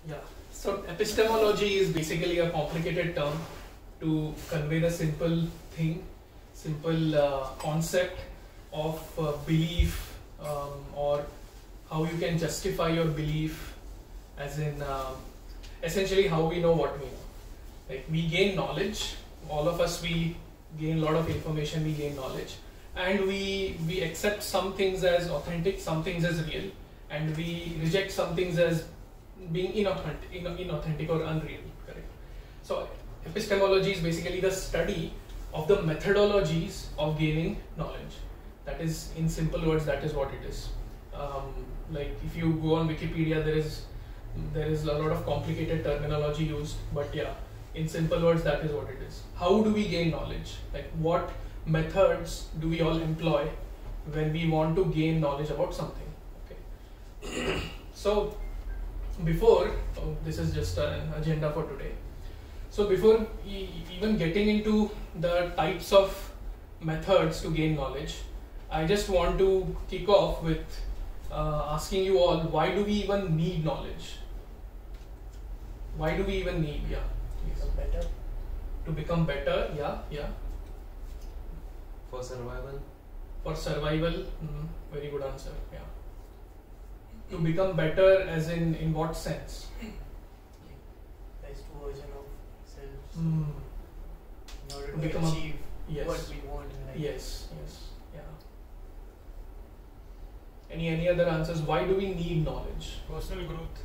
Yeah. So epistemology is basically a complicated term to convey the simple thing, simple concept of belief, or how you can justify your belief, as in essentially how we know what we know. Like we gain knowledge, all of us, we gain a lot of information, we gain knowledge, and we accept some things as authentic, some things as real, and we reject some things as being inauthentic or unreal. Correct. So epistemology is basically the study of the methodologies of gaining knowledge. That is, in simple words, that is what it is. Like if you go on Wikipedia, there is a lot of complicated terminology used, but yeah, in simple words, that is what it is. How do we gain knowledge? Like what methods do we all employ when we want to gain knowledge about something? Okay. So before, this is just an agenda for today. So before even getting into the types of methods to gain knowledge, I just want to kick off with asking you all, why do we even need knowledge? Why do we even need? Yeah, please. Better. To become better, yeah. For survival. For survival, very good answer, yeah. To become better as in what sense? Best version of selves Mm. in order To to become achieve Yes. what we want in life. Yes, yeah. Any other answers? Why do we need knowledge? Personal growth.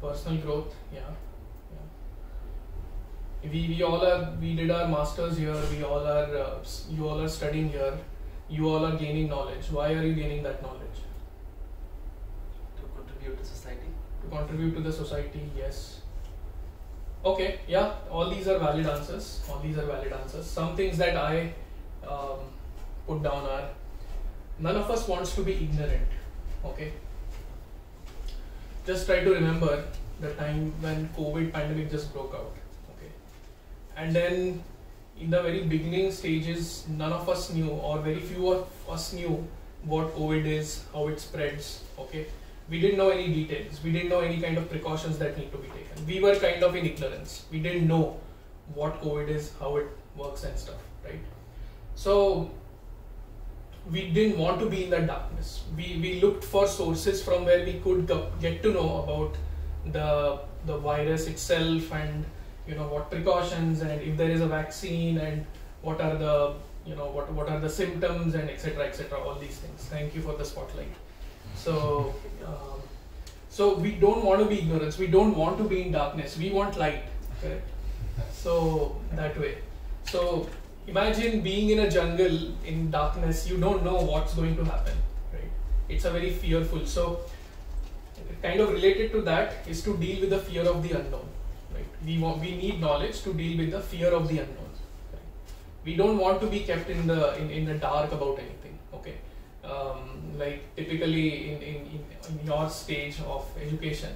Personal growth, yeah. We did our masters here. You all are studying here. You all are gaining knowledge. Why are you gaining that knowledge? To contribute to society. To contribute to the society, yes. Okay, yeah, all these are valid answers. Some things that I put down are, none of us wants to be ignorant. Okay. Just try to remember the time when COVID pandemic just broke out. Okay. And then in the very beginning stages, none of us knew, or very few of us knew what COVID is, how it spreads. Okay. We didn't know any details. We didn't know any kind of precautions that need to be taken. We were kind of in ignorance. We didn't know what COVID is, how it works and stuff, right? So we didn't want to be in that darkness. We looked for sources from where we could get to know about the virus itself, and what precautions, and if there is a vaccine, and what are the what are the symptoms, and etc. all these things. Thank you for the spotlight. So so we don't want to be ignorance, we don't want to be in darkness, we want light. Correct. So that way. So imagine being in a jungle in darkness, you don't know what's going to happen, right? It's a very fearful. So kind of related to that is to deal with the fear of the unknown, right? We need knowledge to deal with the fear of the unknown, right? We don't want to be kept in the dark about anything. Okay. Like typically in your stage of education,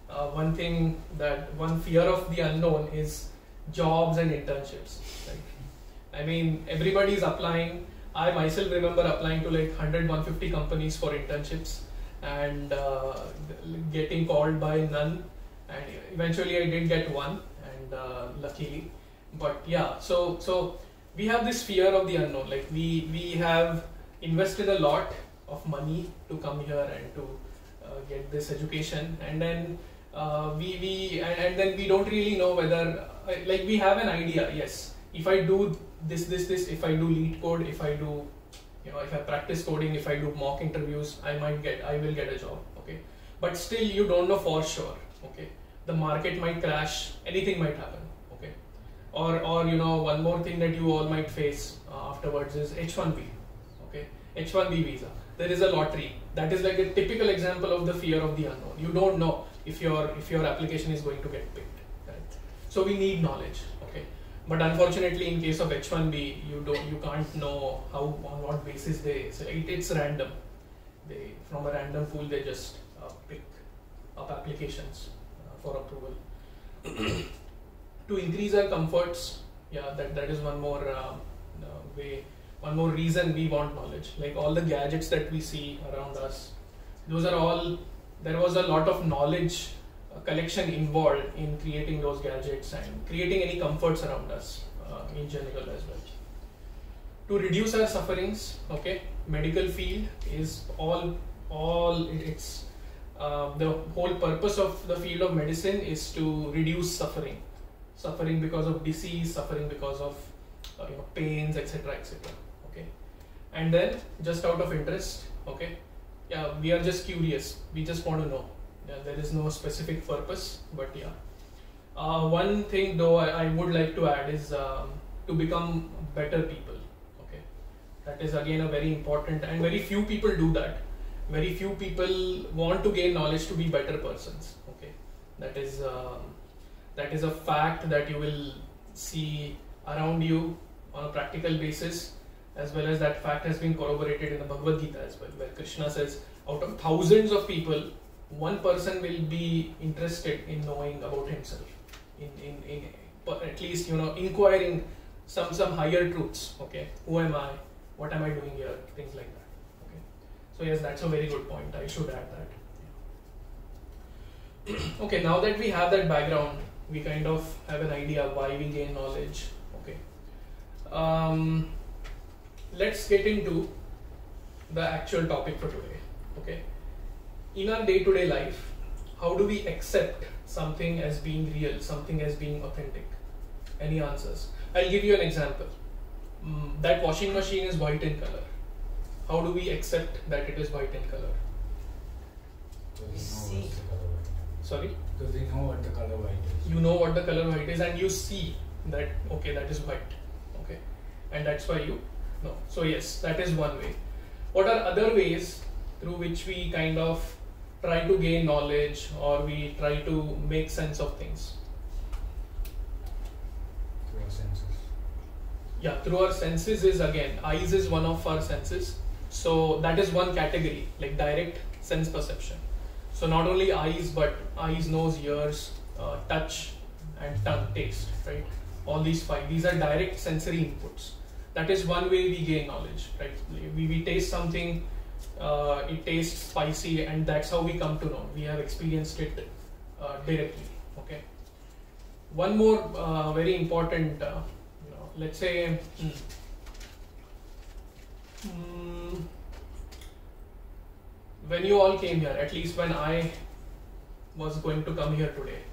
one fear of the unknown is jobs and internships, right? I mean, everybody is applying. I myself remember applying to like 100-150 companies for internships, and getting called by none, and eventually I did get one, and luckily. But yeah, so we have this fear of the unknown. Like we have invested a lot of money to come here and to get this education, and then we don't really know whether, like, we have an idea. Yes, if I do this, if I do lead code, if I do, if I practice coding, if I do mock interviews, I will get a job. Okay, but still you don't know for sure. Okay, the market might crash, anything might happen. Okay, or one more thing that you all might face afterwards is H1B. Okay, H1B visa. There is a lottery. That is like a typical example of the fear of the unknown. You don't know if your application is going to get picked. Correct? So we need knowledge. Okay, but unfortunately, in case of H1B, you can't know on what basis it's random. They, from a random pool, they just pick up applications for approval. To increase our comforts, yeah, that is one more way. One more reason we want knowledge. Like all the gadgets that we see around us, those are all, there was a lot of knowledge collection involved in creating those gadgets and creating any comforts around us in general as well. To reduce our sufferings, okay, medical field is all it's the whole purpose of the field of medicine is to reduce suffering because of disease, suffering because of pains, etc., etc. Okay, and then just out of interest, okay, yeah, we are just curious, we just want to know. Yeah, there is no specific purpose, but yeah. One thing though I would like to add is to become better people. Okay, that is again a very important, and very few people do that. Very few people want to gain knowledge to be better persons. Okay, that is a fact that you will see around you on a practical basis, as well as that fact has been corroborated in the Bhagavad Gita as well, where Krishna says out of thousands of people, one person will be interested in knowing about himself, in at least inquiring some higher truths. Okay, who am I? What am I doing here? Things like that. Okay, so yes, that's a very good point. I should add that. Okay, now that we have that background, we kind of have an idea why we gain knowledge. Okay, let's get into the actual topic for today. Okay, in our day-to-day life, how do we accept something as being real, something as being authentic? Any answers? I'll give you an example. That washing machine is white in color. How do we accept that it is white in color? See. Sorry? Because we know what the color white is. You know what the color white is, and you see that, okay, that is white. Okay, and that's why you know. So yes, that is one way. What are other ways through which we kind of try to gain knowledge, or we try to make sense of things? Through our senses. Yeah, through our senses is, again, eyes is one of our senses. So that is one category, like direct sense perception. So not only eyes, but eyes, nose, ears, touch, and tongue, taste, right? All these five, these are direct sensory inputs. That is one way we gain knowledge, right? We taste something, it tastes spicy, and that's how we come to know. We have experienced it directly. Okay. One more very important, let's say, when you all came here, at least when I was going to come here today,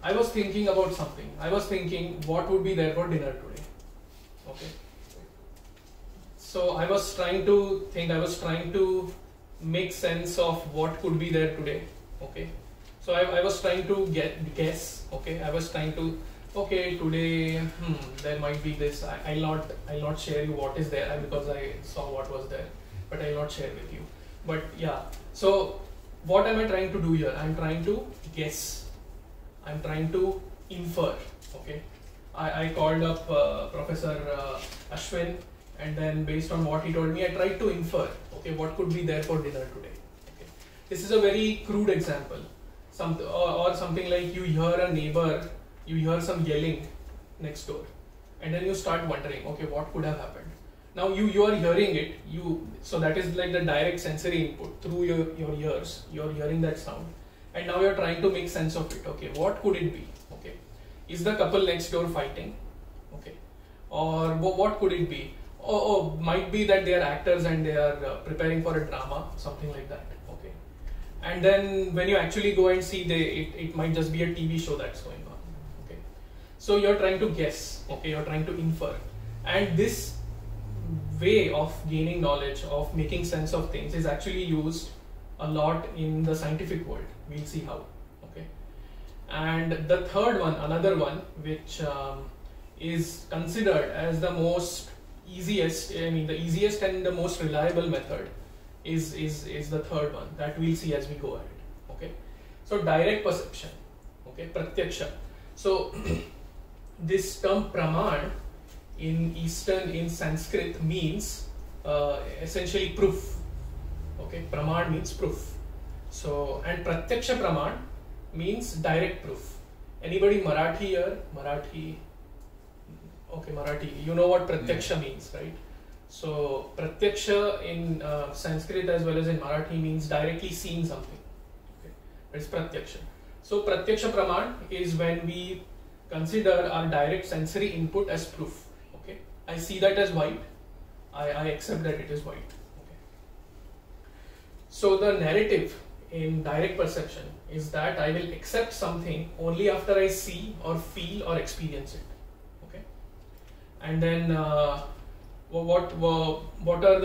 I was thinking about something. I was thinking what would be there for dinner today. Okay. So I was trying to think, I was trying to make sense of what could be there today. Okay. So I was trying to guess. Okay. I was trying to, okay, today there might be this. I'll not share you what is there because I saw what was there, but I'll not share with you. But yeah, so what am I trying to do here? I'm trying to guess. I'm trying to infer. Okay, I called up Professor Ashwin, and then based on what he told me, I tried to infer. Okay, what could be there for dinner today? Okay, this is a very crude example. Or something like you hear a neighbor, you hear some yelling next door, and then you start wondering, okay, what could have happened? Now you are hearing it, so that is like the direct sensory input through your ears. You're hearing that sound, and now you're trying to make sense of it. Okay, what could it be? Okay, is the couple next door fighting? Okay, or what could it be? Oh, might be that they are actors and they are preparing for a drama, something like that. Okay, and then when you actually go and see, it might just be a TV show that's going on. Okay, so you're trying to guess. Okay, you're trying to infer, and this way of gaining knowledge, of making sense of things, is actually used a lot in the scientific world. We'll see how. Okay, and the third one, another one which is considered as the most easiest, the easiest and the most reliable method is the third one that we'll see as we go ahead. Okay, so direct perception. Okay, pratyaksha. So this term praman in Sanskrit means essentially proof. Okay, praman means proof. So, and pratyaksha praman means direct proof. Anybody Marathi here? Marathi. Okay, Marathi. You know what pratyaksha means, right? So pratyaksha in Sanskrit as well as in Marathi means directly seeing something. Okay, it's pratyaksha. So Pratyaksha Praman is when we consider our direct sensory input as proof. Okay, I see that as white. I accept that it is white. Okay. So the narrative in direct perception is that I will accept something only after I see or feel or experience it. Okay, and then what are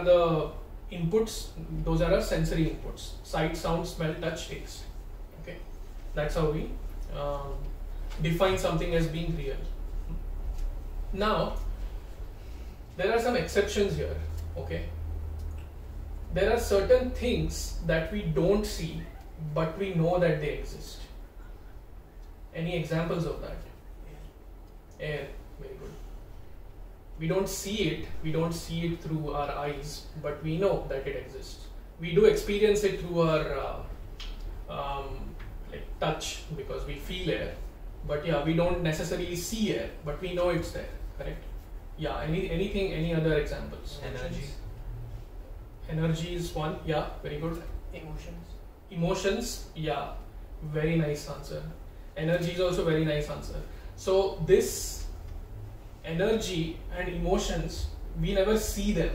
the inputs? Those are our sensory inputs: sight, sound, smell, touch, taste. Okay, that's how we define something as being real. Now, there are some exceptions here. Okay, there are certain things that we don't see, but we know that they exist. Any examples of that? Air. Very good. We don't see it through our eyes, but we know that it exists. We do experience it through our like touch, because we feel air, but yeah, we don't necessarily see air, but we know it's there. Correct? Yeah. Any other examples? Energy is one. Yeah, very good. Emotions. Yeah, very nice answer. Energy is also very nice answer. So this energy and emotions, we never see them.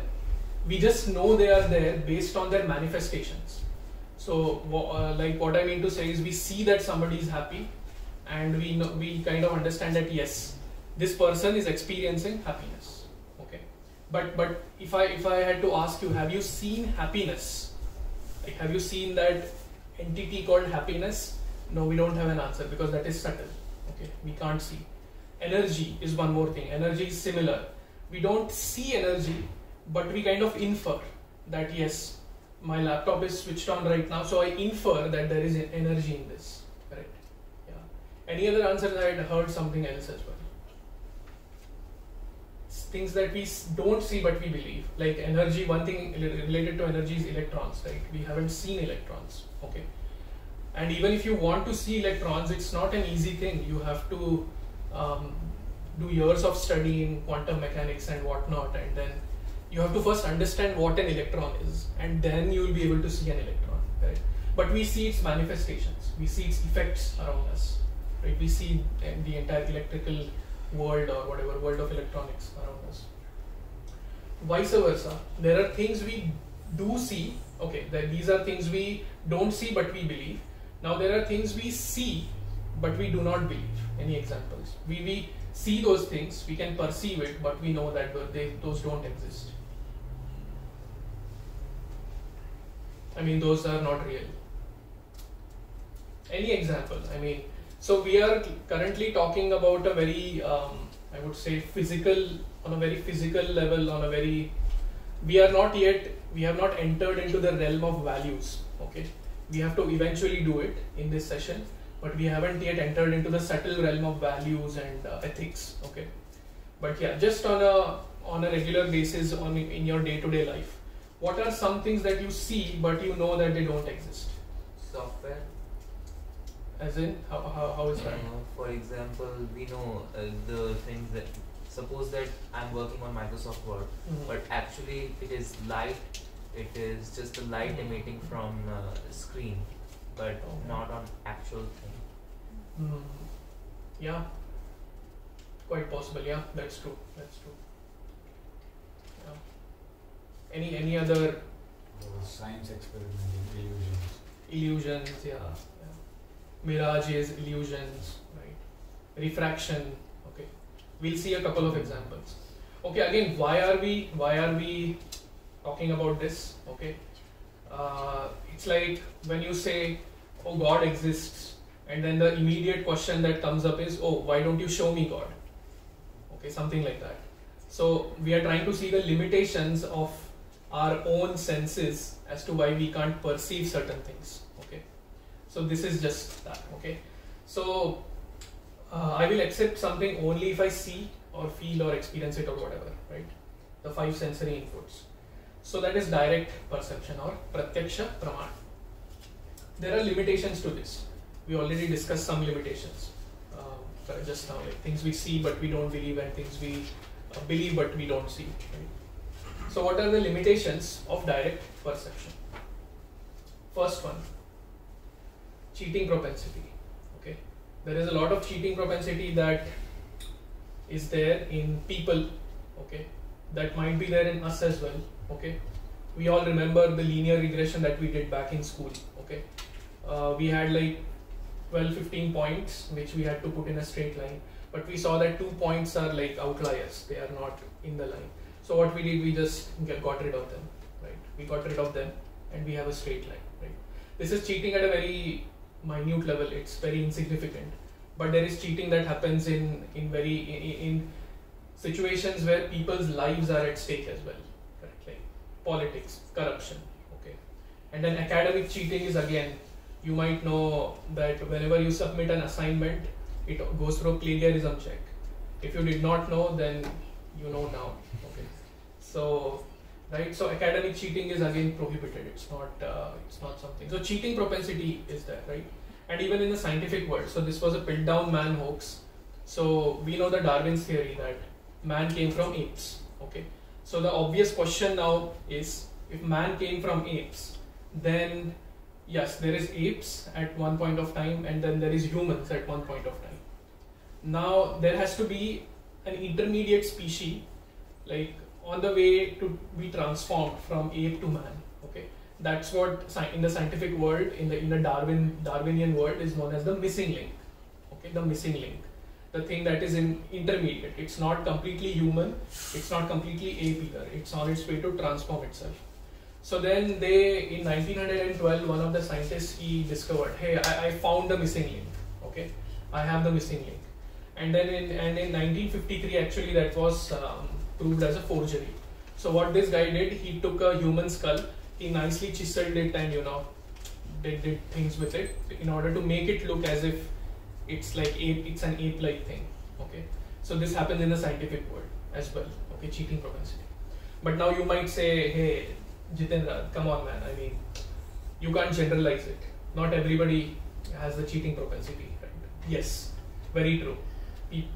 We just know they are there based on their manifestations. So like what I mean to say is, we see that somebody is happy, and we kind of understand that yes, this person is experiencing happiness. Okay, but if I had to ask you, have you seen happiness? Like, have you seen that entity called happiness? No, we don't have an answer, because that is subtle. Okay, we can't see. Energy is one more thing. Energy is similar. We don't see energy, but we kind of infer that yes, my laptop is switched on right now, so I infer that there is energy in this. Correct? Yeah. Any other answers? I had heard something else as well. Things that we don't see but we believe, like energy. One thing related to energy is electrons, right? We haven't seen electrons. Okay, and even if you want to see electrons, it's not an easy thing. You have to do years of study in quantum mechanics and whatnot, and then you have to first understand what an electron is, and then you will be able to see an electron. Right? But we see its manifestations, we see its effects around us. Right? We see the entire electrical world, or whatever world of electronics around us. Vice versa, there are things we do see. Okay, that these are things we don't see but we believe. Now there are things we see but we do not believe. Any examples? We see those things, we can perceive it, but we know that those don't exist. I mean, those are not real. Any example? I mean, so we are currently talking about a very, I would say, on a very physical level, we have not entered into the realm of values. Okay, we have to eventually do it in this session, but we haven't yet entered into the subtle realm of values and ethics. Okay, but yeah, just on a regular basis, in your day-to-day life, what are some things that you see but you know that they don't exist? Software. As in, how is that? For example, we know the things that, suppose that I'm working on Microsoft Word, but actually it is light, it is just the light emitting from the screen, but not on actual thing. Yeah, quite possible. Yeah, that's true. Yeah. Any other science experimenting illusions? Yeah. Mirages, illusions, right? Refraction. Okay, we'll see a couple of examples. Okay, again, why are we talking about this? Okay, it's like when you say, "Oh, God exists," and then the immediate question that comes up is, "Oh, why don't you show me God?" Okay, something like that. So we are trying to see the limitations of our own senses as to why we can't perceive certain things. Okay. So this is just that. Okay, so I will accept something only if I see or feel or experience it or whatever, right? The 5 sensory inputs. So that is direct perception or Pratyaksha Praman. There are limitations to this. We already discussed some limitations just now, like things we see but we don't believe, and things we believe but we don't see. Right? So what are the limitations of direct perception? First one. cheating propensity. Okay, there is a lot of cheating propensity that is there in people. Okay, that might be there in us as well. Okay, we all remember the linear regression that we did back in school. Okay, we had like 12-15 points which we had to put in a straight line, but we saw that 2 points are like outliers, they are not in the line. So what we did, we just got rid of them, right? We got rid of them and we have a straight line, right? This is cheating at a very minute level, it's very insignificant, but there is cheating that happens in situations where people's lives are at stake as well, correct? Like politics, corruption, okay? And then academic cheating is, again, you might know that whenever you submit an assignment, it goes through a plagiarism check. If you did not know, then you know now. Okay, so right, so academic cheating is again prohibited. It's not something. So cheating propensity is there, right? And even in the scientific world, so this was a Piltdown man hoax. So we know the Darwin's theory that man came from apes. Okay, so the obvious question now is, if man came from apes, then yes, there is apes at one point of time, and then there is humans at one point of time. Now there has to be an intermediate species, like on the way to be transformed from ape to man. Okay, that's what in the scientific world, in the Darwinian world, is known as the missing link. Okay, the missing link, the thing that is in intermediate. It's not completely human, it's not completely ape either. It's on its way to transform itself. So then in 1912, one of the scientists, he discovered, hey, I found the missing link. Okay, I have the missing link. And then in 1953, actually, that was proved as a forgery. So what this guy did, he took a human skull, he nicely chiseled it, and did things with it in order to make it look as if it's like it's an ape-like thing. Okay, so this happens in the scientific world as well. Okay, cheating propensity. But now you might say, hey, Jitendra, come on, man. I mean, you can't generalize it. Not everybody has the cheating propensity, right? Yes, very true.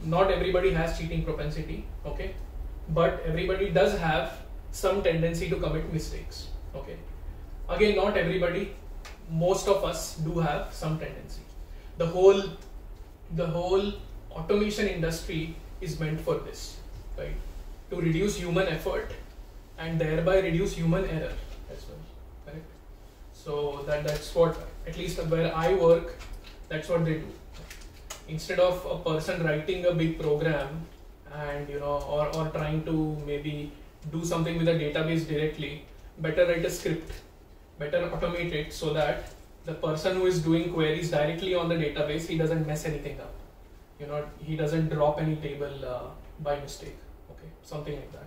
Not everybody has cheating propensity, okay? But everybody does have some tendency to commit mistakes, okay? Again, not everybody. Most of us do have some tendency. The whole automation industry is meant for this, right? To reduce human effort and thereby reduce human error as well, correct? So that's what, at least where I work, that's what they do. Instead of a person writing a big program and or trying to maybe do something with a database directly, better write a script, better automate it so that the person who is doing queries directly on the database, he doesn't mess anything up. He doesn't drop any table by mistake. Okay, something like that.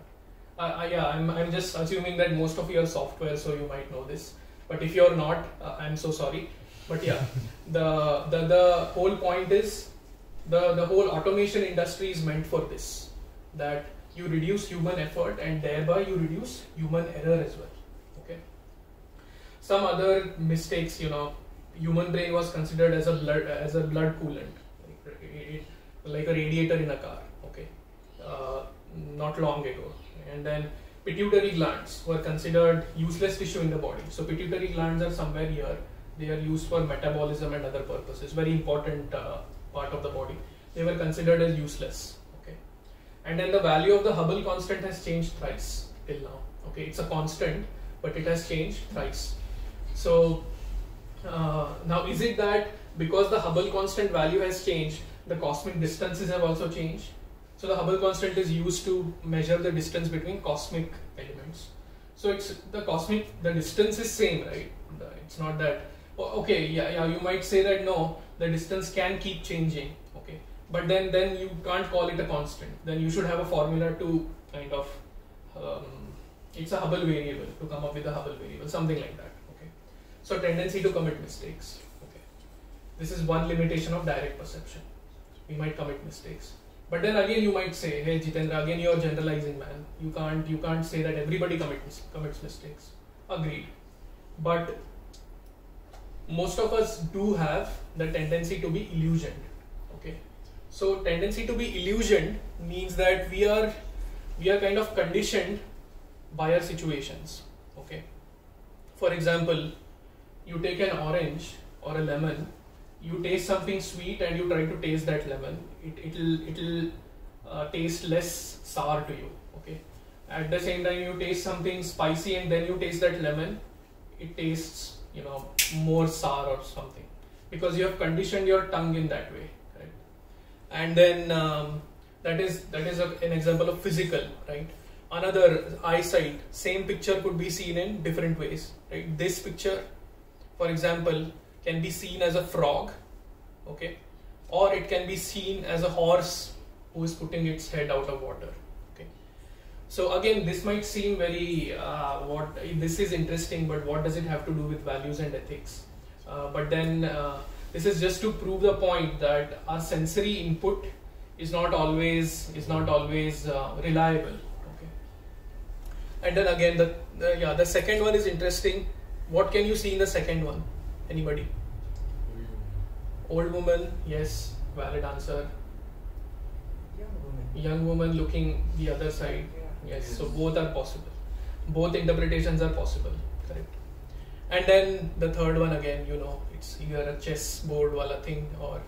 Yeah, I'm just assuming that most of you are software, so you might know this. But if you're not, I'm so sorry. But yeah, the whole point is the whole automation industry is meant for this, that you reduce human effort and thereby you reduce human error as well. Okay. Some other mistakes, human brain was considered as a blood coolant, like a radiator in a car. Okay, not long ago. And then pituitary glands were considered useless tissue in the body. So pituitary glands are somewhere here. They are used for metabolism and other purposes. Very important part of the body. They were considered as useless. Okay. And then the value of the Hubble constant has changed thrice till now. Okay, it's a constant, but it has changed thrice. So now, is it that because the Hubble constant value has changed, the cosmic distances have also changed? So the Hubble constant is used to measure the distance between cosmic elements. So the distance is same, right? It's not that, okay, yeah, you might say that no, the distance can keep changing, okay, but then you can't call it a constant. Then you should have a formula to kind of, it's a Hubble variable, to come up with a Hubble variable, something like that, okay. So tendency to commit mistakes, okay. This is one limitation of direct perception. We might commit mistakes. But then again, you might say, hey Jitendra, again you're generalizing, man. You can't say that everybody commits mistakes. Agreed. But most of us do have the tendency to be illusioned. Okay. So tendency to be illusioned means that we are kind of conditioned by our situations. Okay. For example, you take an orange or a lemon you taste something sweet and you try to taste that lemon, it'll taste less sour to you. Okay. At the same time, you taste something spicy and then you taste that lemon, it tastes, you know, more sour or something, because you have conditioned your tongue in that way, right? And then that is an example of physical, right? Another, eyesight, same picture could be seen in different ways, right? This picture, for example, can be seen as a frog, okay, or it can be seen as a horse who is putting its head out of water. Okay, so again, this might seem very this is interesting, but what does it have to do with values and ethics? But then this is just to prove the point that our sensory input is not always reliable. Okay, and then again the second one is interesting. What can you see in the second one? Anybody? Old woman, yes, valid answer. Young woman looking the other side, yes. So both are possible. Both interpretations are possible, correct. And then the third one again, you know, it's either a chessboard wala thing or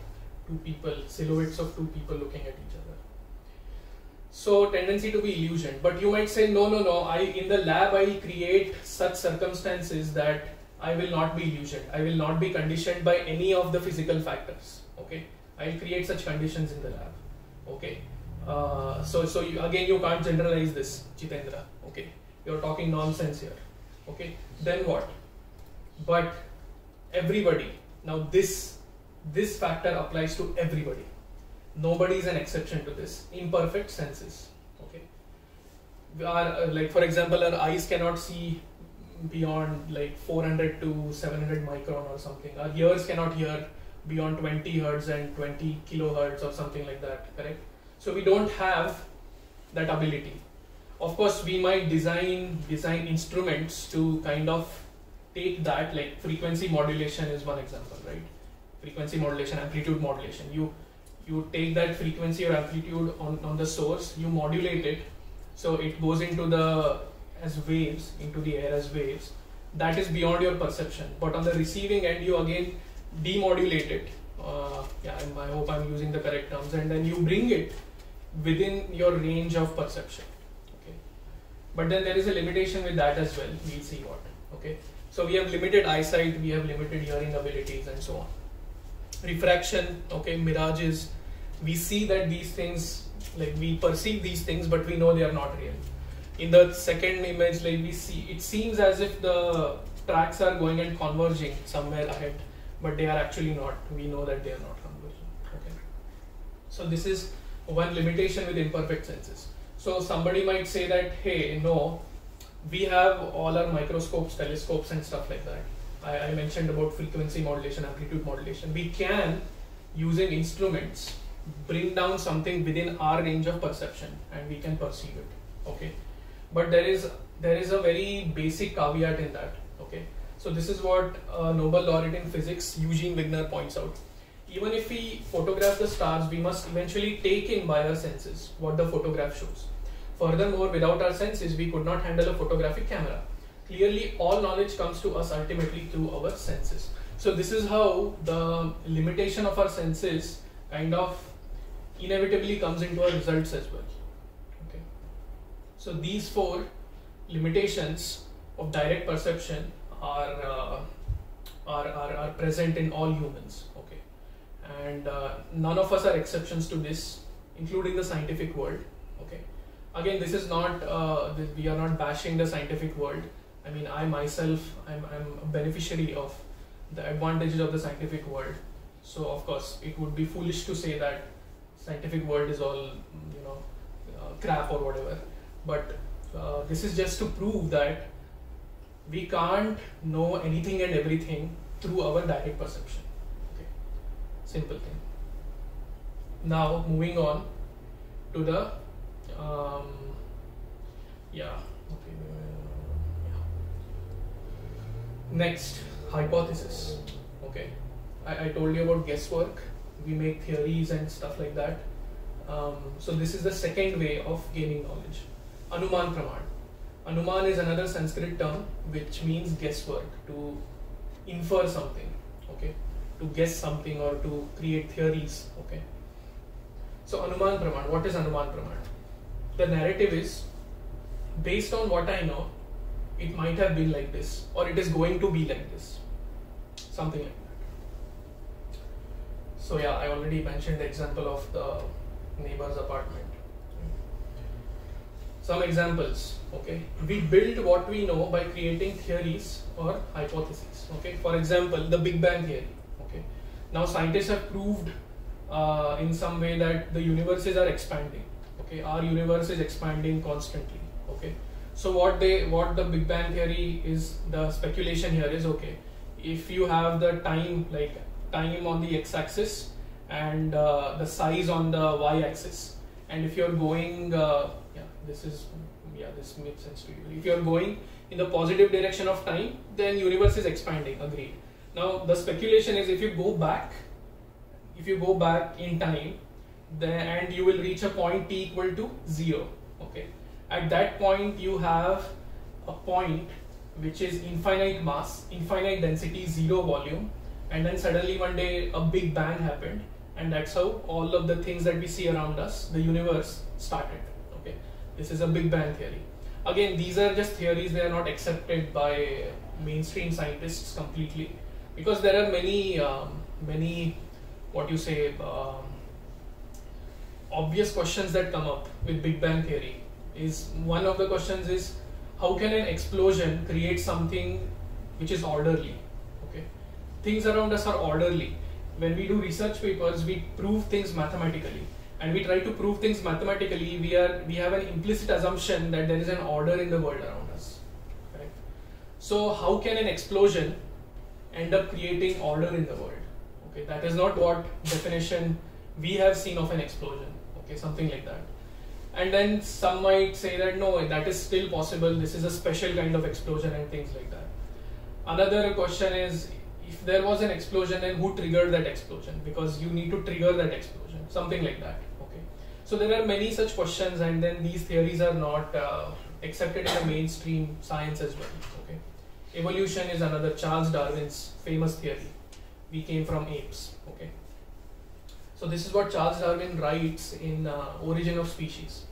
two people, silhouettes of two people looking at each other. So tendency to be illusion, but you might say no. In the lab I create such circumstances that I will not be illusioned. I will not be conditioned by any of the physical factors. Okay, I'll create such conditions in the lab. Okay, so you can't generalize this, Jitendra. Okay, you're talking nonsense here. Okay, then what? But everybody, now this factor applies to everybody. Nobody is an exception to this. Imperfect senses. Okay, we are like, for example, our eyes cannot see beyond like 400 to 700 micron or something. Our ears cannot hear beyond 20 hertz and 20 kilohertz or something like that, correct? So we don't have that ability. Of course, we might design instruments to kind of take that, like frequency modulation is one example, right? Frequency modulation, amplitude modulation. You take that frequency or amplitude on the source, you modulate it, so it goes into the air as waves. That is beyond your perception. But on the receiving end, you again demodulate it. I hope I'm using the correct terms, and then you bring it within your range of perception. Okay, but then there is a limitation with that as well. We'll see what. Okay, so we have limited eyesight, we have limited hearing abilities, and so on. Refraction, okay, mirages. We see that these things, like we perceive these things, but we know they are not real. In the second image, like we see, it seems as if the tracks are going and converging somewhere ahead, but they are actually not. We know that they are not converging. Okay, so this is one limitation with imperfect senses. So somebody might say that, hey, no, we have all our microscopes, telescopes, and stuff like that. I mentioned about frequency modulation, amplitude modulation. We can, using instruments, bring down something within our range of perception, and we can perceive it. Okay, but there is a very basic caveat in that. Okay, so this is what Nobel laureate in physics Eugene Wigner points out. Even if we photograph the stars, we must eventually take in by our senses what the photograph shows. Furthermore, without our senses, we could not handle a photographic camera. Clearly, all knowledge comes to us ultimately through our senses. So this is how the limitation of our senses kind of inevitably comes into our results as well. Okay. So these four limitations of direct perception are present in all humans. Okay, and none of us are exceptions to this, including the scientific world. Okay. Again, this is not we are not bashing the scientific world. I mean, I myself, I'm a beneficiary of the advantages of the scientific world. So of course, it would be foolish to say that scientific world is all, crap or whatever. But this is just to prove that we can't know anything and everything through our direct perception. Okay, simple thing. Now moving on to the next, hypothesis. Okay, I told you about guesswork. We make theories and stuff like that. So this is the second way of gaining knowledge. Anuman Praman. Anuman is another Sanskrit term which means guesswork, to infer something. Okay, to guess something or to create theories. Okay. So Anuman Praman, what is Anuman Praman? The narrative is based on what I know, it might have been like this, or it is going to be like this, something like that. So yeah, I already mentioned the example of the neighbor's apartment. Some examples. Okay, we build what we know by creating theories or hypotheses. Okay, for example, the Big Bang theory. Okay, now scientists have proved in some way that the universes are expanding. Okay, our universe is expanding constantly. Okay, so what the Big Bang theory is, the speculation here is, okay, if you have the time, like time on the x-axis and the size on the y-axis, and if you're going this makes sense to you. If you're going in the positive direction of time, then universe is expanding. Agreed. Now the speculation is, if you go back in time, and you will reach a point t equal to 0. Okay. At that point, you have a point which is infinite mass, infinite density, 0 volume, and then suddenly one day a big bang happened, and that's how all of the things that we see around us, the universe, started. Okay, this is a Big Bang theory. Again, these are just theories; they are not accepted by mainstream scientists completely, because there are many obvious questions that come up with Big Bang theory. Is one of the questions is, how can an explosion create something which is orderly? Okay, things around us are orderly. When we do research papers, we prove things mathematically, and we try to prove things mathematically. We have an implicit assumption that there is an order in the world around us. Correct? So how can an explosion end up creating order in the world? Okay, that is not what definition we have seen of an explosion. Okay, something like that. And then some might say that no, that is still possible, this is a special kind of explosion and things like that. Another question is, if there was an explosion, then who triggered that explosion? Because you need to trigger that explosion, something like that. Okay. So there are many such questions, and then these theories are not accepted in the mainstream science as well. Okay. Evolution is another, Charles Darwin's famous theory. We came from apes. Okay. So this is what Charles Darwin writes in Origin of Species.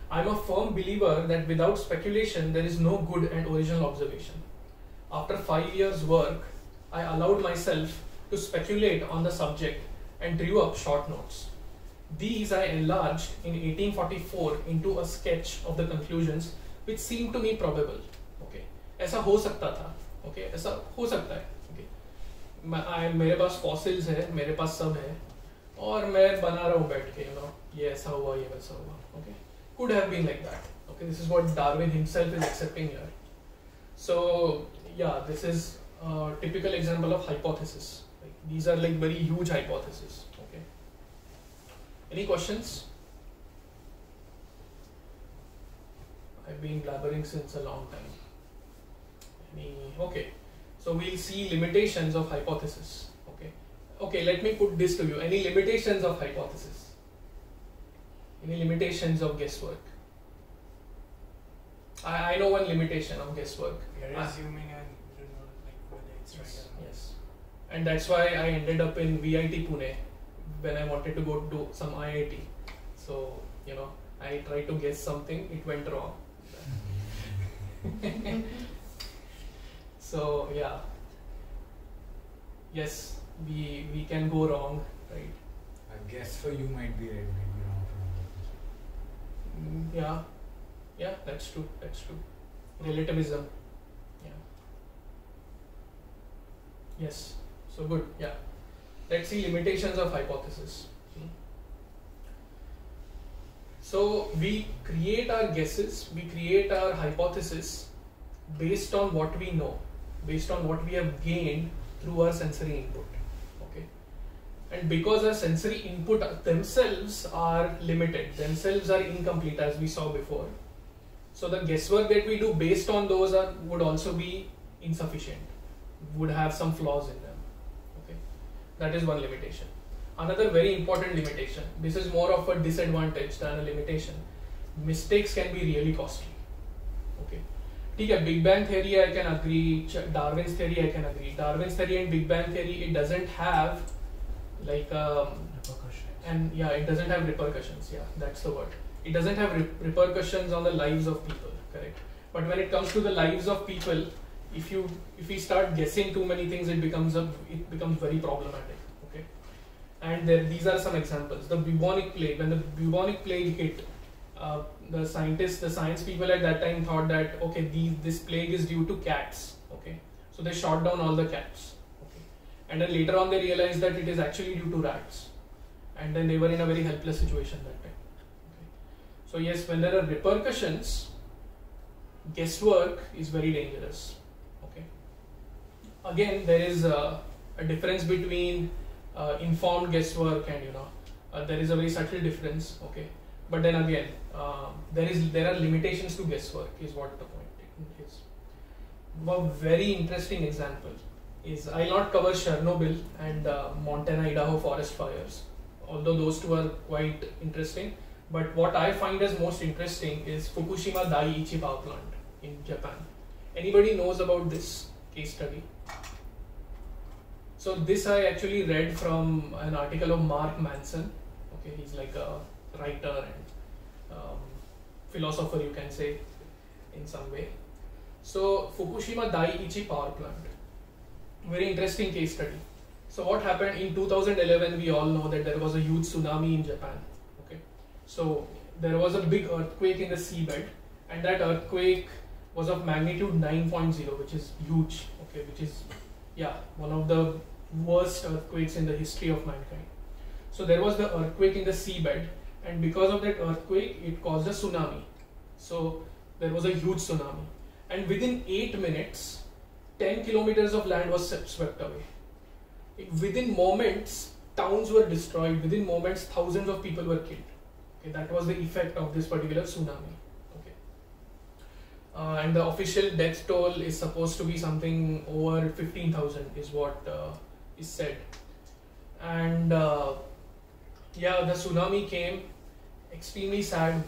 I am a firm believer that without speculation there is no good and original observation. After 5 years' work, I allowed myself to speculate on the subject and drew up short notes. These I enlarged in 1844 into a sketch of the conclusions which seemed to me probable. Okay, ऐसा हो सकता था. Okay, ऐसा हो सकता है. Okay, मेरे पास fossils है, मेरे पास सब है. और मैं बना रहा हूँ बैठ के, ये ऐसा हुआ, ये वैसा हुआ. Okay, could have been like that. Okay, this is what Darwin himself is accepting here. So yeah, this is a typical example of hypothesis. Like, these are like very huge hypotheses. Okay. Any questions? I've been blabbering since a long time. Okay. So we'll see limitations of hypothesis. Okay, let me put this to you. Any limitations of hypothesis? Any limitations of guesswork? I know one limitation of guesswork. We are assuming and we don't know whether it's right or not. Yes. And that's why I ended up in VIT Pune when I wanted to go to some IIT. So, I tried to guess something, it went wrong. So, yeah. Yes. We can go wrong, right? A guess for you might be right, might be wrong for another person. Yeah, that's true. Relativism. Yeah. Yes. So good. Yeah. Let's see limitations of hypothesis. So we create our guesses, we create our hypothesis based on what we know, based on what we have gained through our sensory input. And because our sensory input themselves are limited, themselves are incomplete, as we saw before. So the guesswork that we do based on those would also be insufficient, would have some flaws in them. Okay, that is one limitation. Another very important limitation, this is more of a disadvantage than a limitation. Mistakes can be really costly. Okay, ठीक है, Big Bang theory I can agree, Darwin's theory I can agree. Darwin's theory and Big Bang theory, it doesn't have like Repercussions. and yeah, it doesn't have repercussions. Yeah, that's the word. It doesn't have repercussions on the lives of people, correct? But when it comes to the lives of people, if we start guessing too many things, it becomes very problematic. Okay, and these are some examples. The bubonic plague. When the bubonic plague hit, the science people at that time thought that okay, this plague is due to cats. Okay, so they shot down all the cats. Okay, and then later on they realized that it is actually due to rats, and then they were in a very helpless situation that time. Okay, so yes, when there are repercussions, guesswork is very dangerous. Okay, again there is a difference between informed guesswork and there is a very subtle difference. Okay, but then again there are limitations to guesswork is what the point is. A very interesting example is, I'll not cover Chernobyl and Montana Idaho forest fires, although those two are quite interesting, but what I find as most interesting is Fukushima Daiichi power plant in Japan. Anybody knows about this case study? So this I actually read from an article of Mark Manson. Okay, he's like a writer and philosopher, you can say, in some way. So Fukushima Daiichi power plant, very interesting case study. So what happened in 2011? We all know that there was a huge tsunami in Japan. Okay, so there was a big earthquake in the seabed, and that earthquake was of magnitude 9.0, which is huge. Okay, which is one of the worst earthquakes in the history of mankind. So there was the earthquake in the seabed, and because of that earthquake, it caused a tsunami. So there was a huge tsunami, and within 8 minutes, 10 kilometers of land was swept away. Within moments, towns were destroyed. Within moments, thousands of people were killed. Okay, that was the effect of this particular tsunami. Okay, and the official death toll is supposed to be something over 15,000, is what is said. And the tsunami came, extremely sad,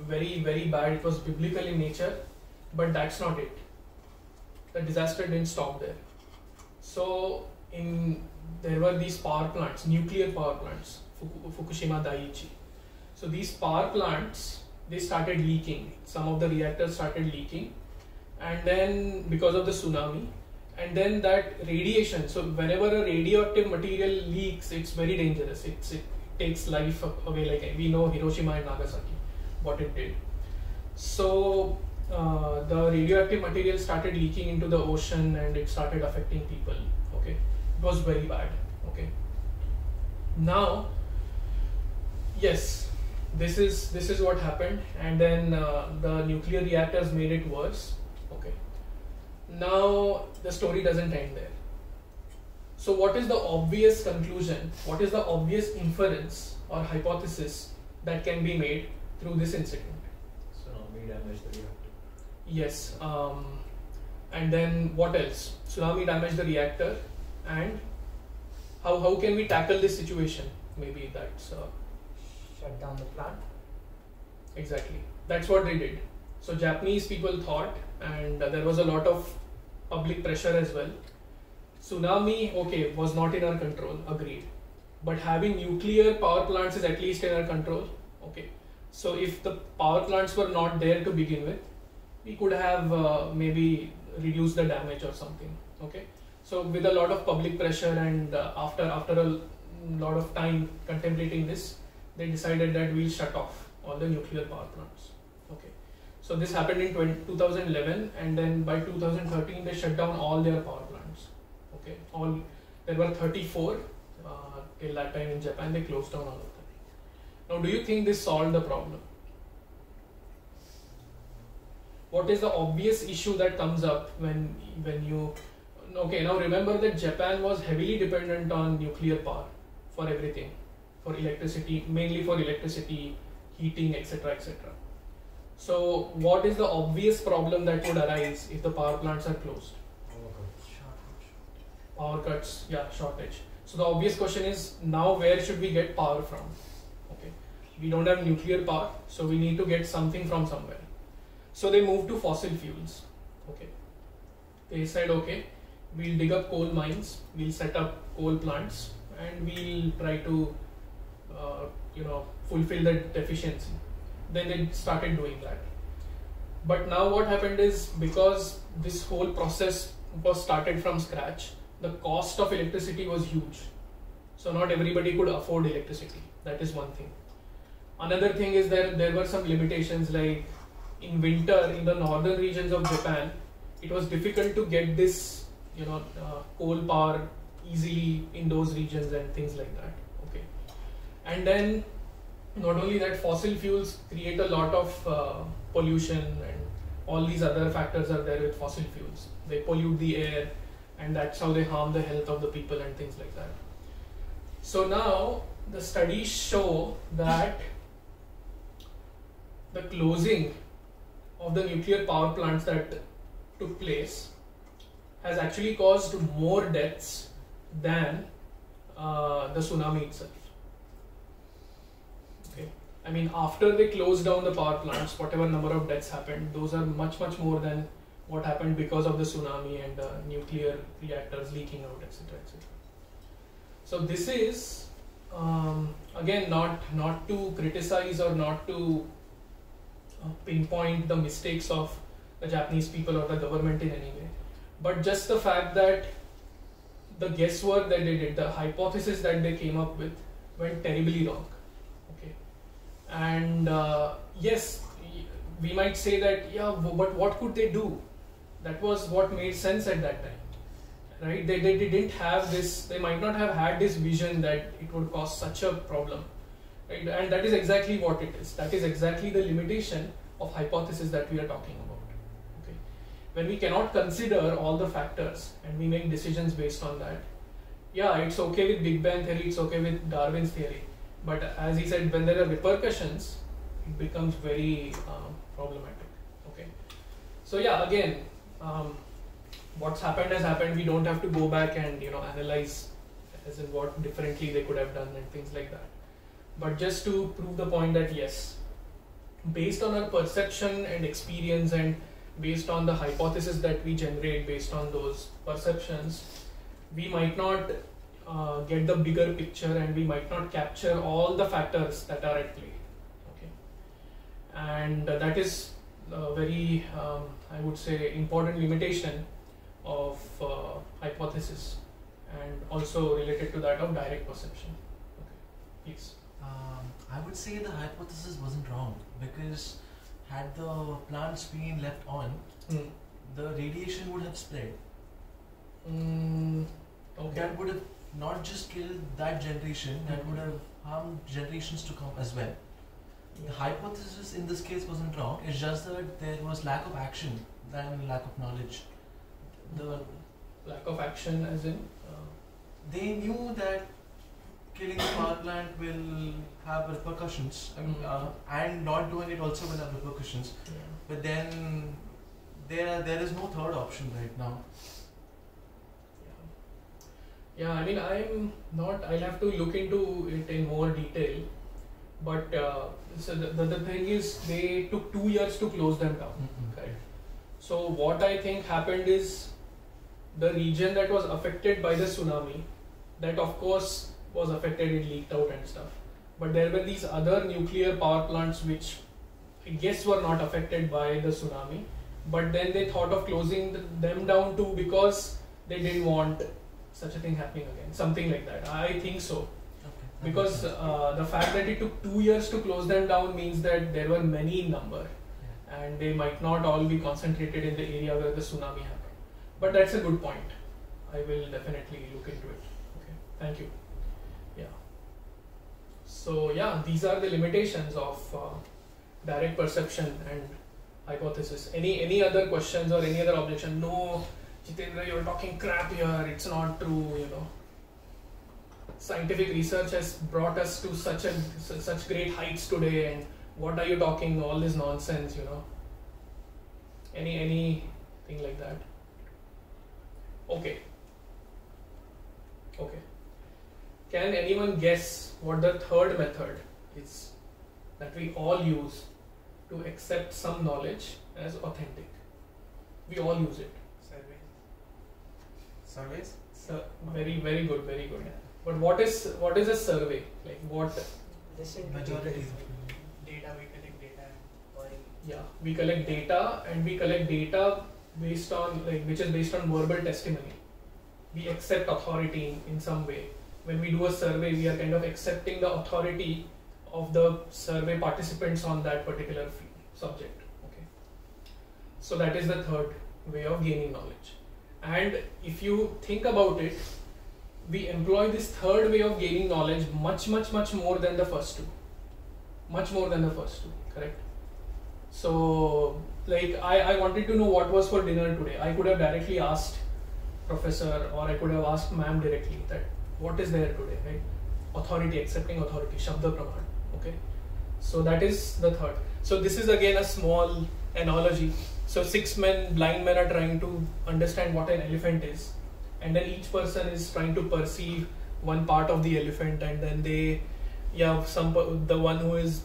very, very bad. It was biblical in nature, but that's not it. The disaster didn't stop there. So there were these power plants, nuclear power plants, Fukushima Daiichi. So these power plants, they started leaking. Some of the reactors started leaking, and then because of the tsunami, and then that radiation. So whenever a radioactive material leaks, it's very dangerous. It takes life away. Like we know Hiroshima and Nagasaki, what it did. So the radioactive material started leaking into the ocean, and it started affecting people. Okay, it was very bad. Okay, now yes, this is what happened, and then the nuclear reactors made it worse. Okay, now the story doesn't end there. So what is the obvious conclusion? What is the obvious inference or hypothesis that can be made through this incident? Tsunami damaged the reactor. Yes, and then what else? Tsunami damaged the reactor, and how can we tackle this situation? Maybe that's Shut down the plant. exactly, that's what they did. So Japanese people thought, and there was a lot of public pressure as well. Tsunami, okay, was not in our control, agreed. But having nuclear power plants is at least in our control. Okay, so if the power plants were not there to begin with, we could have maybe reduced the damage or something. Okay, so with a lot of public pressure and after a lot of time contemplating this, they decided that we'll shut off all the nuclear power plants. Okay, so this happened in 2011, and then by 2013 they shut down all their power plants. Okay, there were 34 till that time in Japan. They closed down all of them. Now, do you think this solved the problem? What is the obvious issue that comes up when you... Okay, now remember that Japan was heavily dependent on nuclear power for everything, for electricity, mainly for electricity, heating, etc., etc. So what is the obvious problem that would arise if the power plants are closed? Power cuts, yeah, shortage. So the obvious question is, now where should we get power from? Okay, we don't have nuclear power, so we need to get something from somewhere. So they moved to fossil fuels. Okay, they said, okay, we'll dig up coal mines, we'll set up coal plants, and we'll try to fulfill that deficiency. Then they started doing that. But now what happened is, because this whole process was started from scratch, the cost of electricity was huge. So not everybody could afford electricity. That is one thing. Another thing is that there were some limitations, like in winter in the northern regions of Japan, it was difficult to get this coal power easily in those regions and things like that. Okay, and then not only that, fossil fuels create a lot of pollution, and all these other factors are there with fossil fuels. They pollute the air, and that's how they harm the health of the people and things like that. So now the studies show that the closing of the nuclear power plants that took place has actually caused more deaths than the tsunami itself. Okay, I mean, after they closed down the power plants, whatever number of deaths happened, those are much more than what happened because of the tsunami and nuclear reactors leaking out, etc., etc. So this is again not to criticize or not to pinpoint the mistakes of the Japanese people or the government in any way, but just the fact that the guesswork that they did, the hypothesis that they came up with, went terribly wrong. Okay, and yes, we might say that, yeah, but what could they do? That was what made sense at that time, right? They didn't have this, they might not have had this vision that it would cause such a problem, right? And that is exactly what it is. That is exactly the limitation of hypothesis that we are talking about. Okay, when we cannot consider all the factors and we make decisions based on that, yeah, it's okay with Big Bang theory, it's okay with Darwin's theory, but as he said, when there are repercussions, it becomes very problematic. Okay, so yeah, again, what's happened has happened. We don't have to go back and analyze as in what differently they could have done and things like that. But just to prove the point that yes, based on our perception and experience, and based on the hypothesis that we generate based on those perceptions, we might not get the bigger picture, and we might not capture all the factors that are at play. Okay, and that is a very I would say important limitation of hypothesis, and also related to that of direct perception. Okay, please. I would say the hypothesis wasn't wrong, because had the plants been left on, the radiation would have spread. Okay. That would have not just killed that generation, that would have harmed generations to come as well. The hypothesis in this case wasn't wrong, it's just that there was lack of action than lack of knowledge. The lack of action as in? They knew that killing the power plant will have repercussions, and not doing it also will have repercussions. Yeah. But then there is no third option right now. Yeah, I mean, I'll have to look into it in more detail, but so the thing is, they took 2 years to close them down, right? So what I think happened is, the region that was affected by the tsunami, that of course was affected, it leaked out and stuff, but there were these other nuclear power plants which I guess were not affected by the tsunami, but then they thought of closing them down too, because they didn't want such a thing happening again, something like that. I think so. Okay. Because the fact that it took 2 years to close them down means that there were many in number, and they might not all be concentrated in the area where the tsunami happened. But that's a good point. I will definitely look into it. Okay, thank you. Yeah. So yeah, these are the limitations of direct perception and hypothesis. Any other questions or any other objection? No, Jitendra, you're talking crap here. It's not true. Scientific research has brought us to such great heights today, and what are you talking? All this nonsense. Anything like that? Okay. Can anyone guess what the third method is that we all use to accept some knowledge as authentic? We all use it. Surveys. So very good, very good. But what is a survey? Like what? Listen to Majority. Data, we collect data. Yeah, we collect data, and we collect data based on which is based on verbal testimony. We accept authority in some way. When we do a survey, we are kind of accepting the authority of the survey participants on that particular subject. Okay. So that is the third way of gaining knowledge. And if you think about it, we employ this third way of gaining knowledge much more than the first two. Much more than the first two, correct? So, like I wanted to know what was for dinner today. I could have directly asked professor, or I could have asked ma'am directly that what is there today, right? Authority, accepting authority, Shabda Praman, okay? So that is the third. So this is again a small analogy. So 6 blind men are trying to understand what an elephant is, and then each person is trying to perceive one part of the elephant, and then the one who is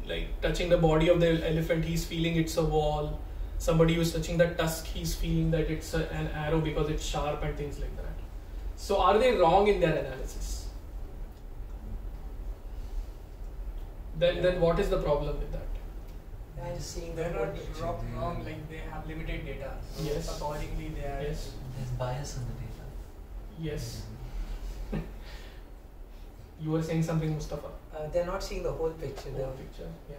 like touching the body of the elephant, he's feeling it's a wall. Somebody who's touching the tusk, he's feeling that it's an arrow because it's sharp and things like that. So are they wrong in their analysis? Then what is the problem with that? And seeing They're the not whole picture. wrong, like they have limited data. So Yes. accordingly, they are. Yes. There's bias in the data. Yes. You were saying something, Mustafa. They're not seeing the whole picture. Whole picture, yeah.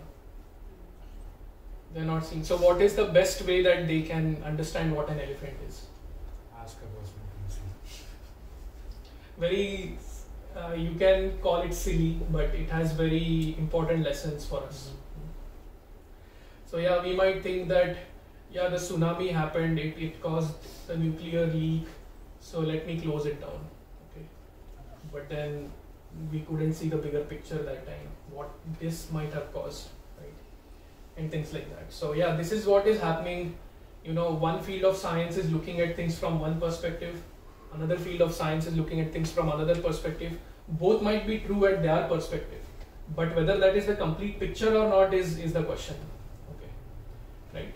They're not seeing. So what is the best way that they can understand what an elephant is? Ask a person. Very, you can call it silly, but it has very important lessons for us. So yeah, we might think that the tsunami happened, it caused a nuclear leak, so let me close it down. Okay. But then we couldn't see the bigger picture that time, what this might have caused, right? And things like that. So yeah, this is what is happening. One field of science is looking at things from one perspective, another field of science is looking at things from another perspective. Both might be true at their perspective, but whether that is the complete picture or not is the question. Okay, right?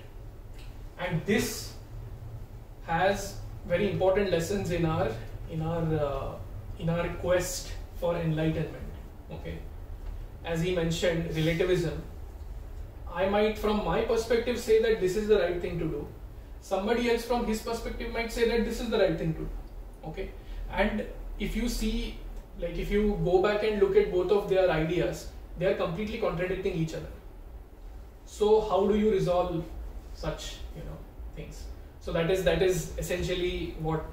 And this has very important lessons in our quest for enlightenment. Okay, as he mentioned, relativism. I might, from my perspective, say that this is the right thing to do. Somebody else from his perspective might say that this is the right thing to do. Okay, and if you see, like if you go back and look at both of their ideas, they are completely contradicting each other. So how do you resolve such things? So that is essentially what.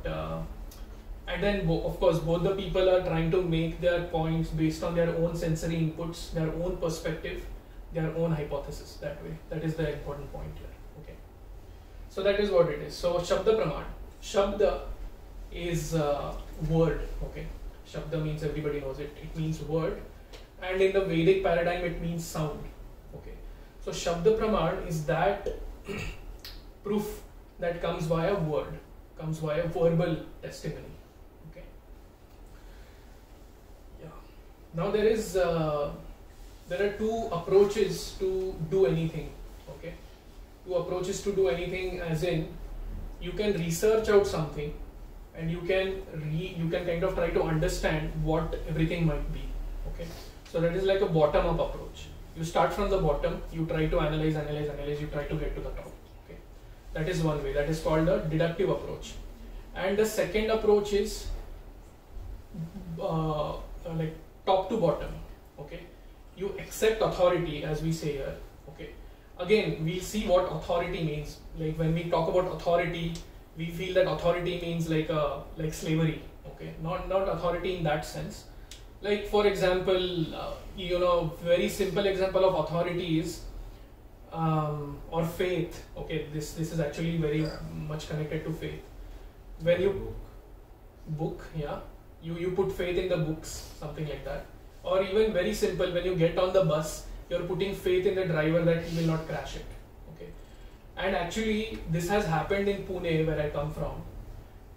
And then of course both the people are trying to make their points based on their own sensory inputs, their own perspective, their own hypothesis. That way, that is the important point here. Okay. So that is what it is. So Shabda Praman. Shabda is word. Okay. Shabda means everybody knows it. It means word, and in the Vedic paradigm, it means sound. Okay. So Shabda Praman is that proof that comes via word, comes via verbal testimony. Okay. Yeah. Now there are two approaches to do anything. Okay. Two approaches to do anything, as in you can research out something, and you can kind of try to understand what everything might be. Okay. So that is like a bottom-up approach. You start from the bottom, you try to analyze, you try to get to the top. Okay. That is one way. That is called the deductive approach. And the second approach is like top to bottom. Okay. You accept authority, as we say here. Okay. Again, we'll see what authority means. Like when we talk about authority, we feel that authority means like slavery. Okay. Not authority in that sense. Like for example, very simple example of authority is or faith. Okay, this is actually very much connected to faith. When you book, yeah, you put faith in the books, something like that. Or even very simple, when you get on the bus, you're putting faith in the driver that he will not crash it. Okay, and actually this has happened in Pune, where I come from.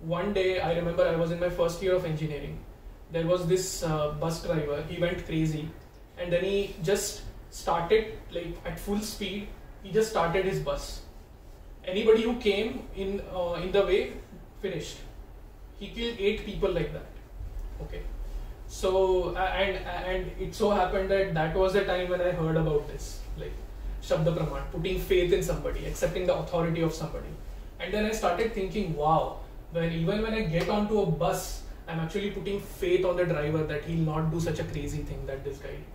One day, I remember I was in my first year of engineering. There was this bus driver, he went crazy, and then he just started, like at full speed, he just started his bus. Anybody who came in the way, finished. He killed 8 people like that. Okay. So and it so happened that was the time when I heard about this, like Shabda Praman, putting faith in somebody, accepting the authority of somebody. And then I started thinking, wow, even when I get onto a bus, I'm actually putting faith on the driver that he'll not do such a crazy thing that this guy did.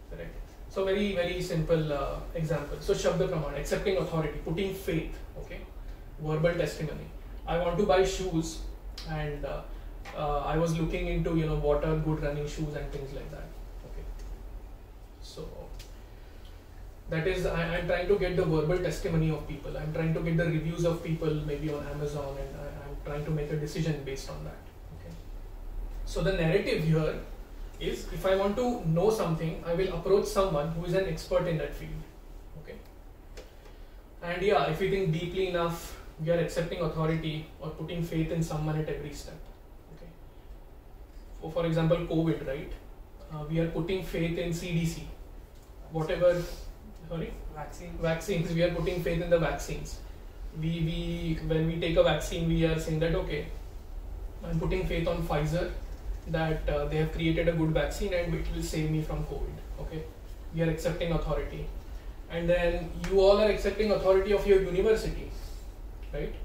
Correct. So very, very simple example. So Shabda Praman, accepting authority, putting faith, okay, verbal testimony. I want to buy shoes, and I was looking into what are good running shoes and things like that. Okay. So that is, I'm trying to get the verbal testimony of people. I'm trying to get the reviews of people maybe on Amazon, and I'm trying to make a decision based on that. Okay. So the narrative here is, if I want to know something, I will approach someone who is an expert in that field. Okay. And yeah, if we think deeply enough, we are accepting authority or putting faith in someone at every step. Okay. For example, COVID, right? We are putting faith in CDC. Whatever, sorry? Vaccines. We are putting faith in the vaccines. When we take a vaccine, we are saying that, okay, I'm putting faith on Pfizer, that they have created a good vaccine and it will save me from COVID. Okay, we are accepting authority, and then you all are accepting authority of your university, right?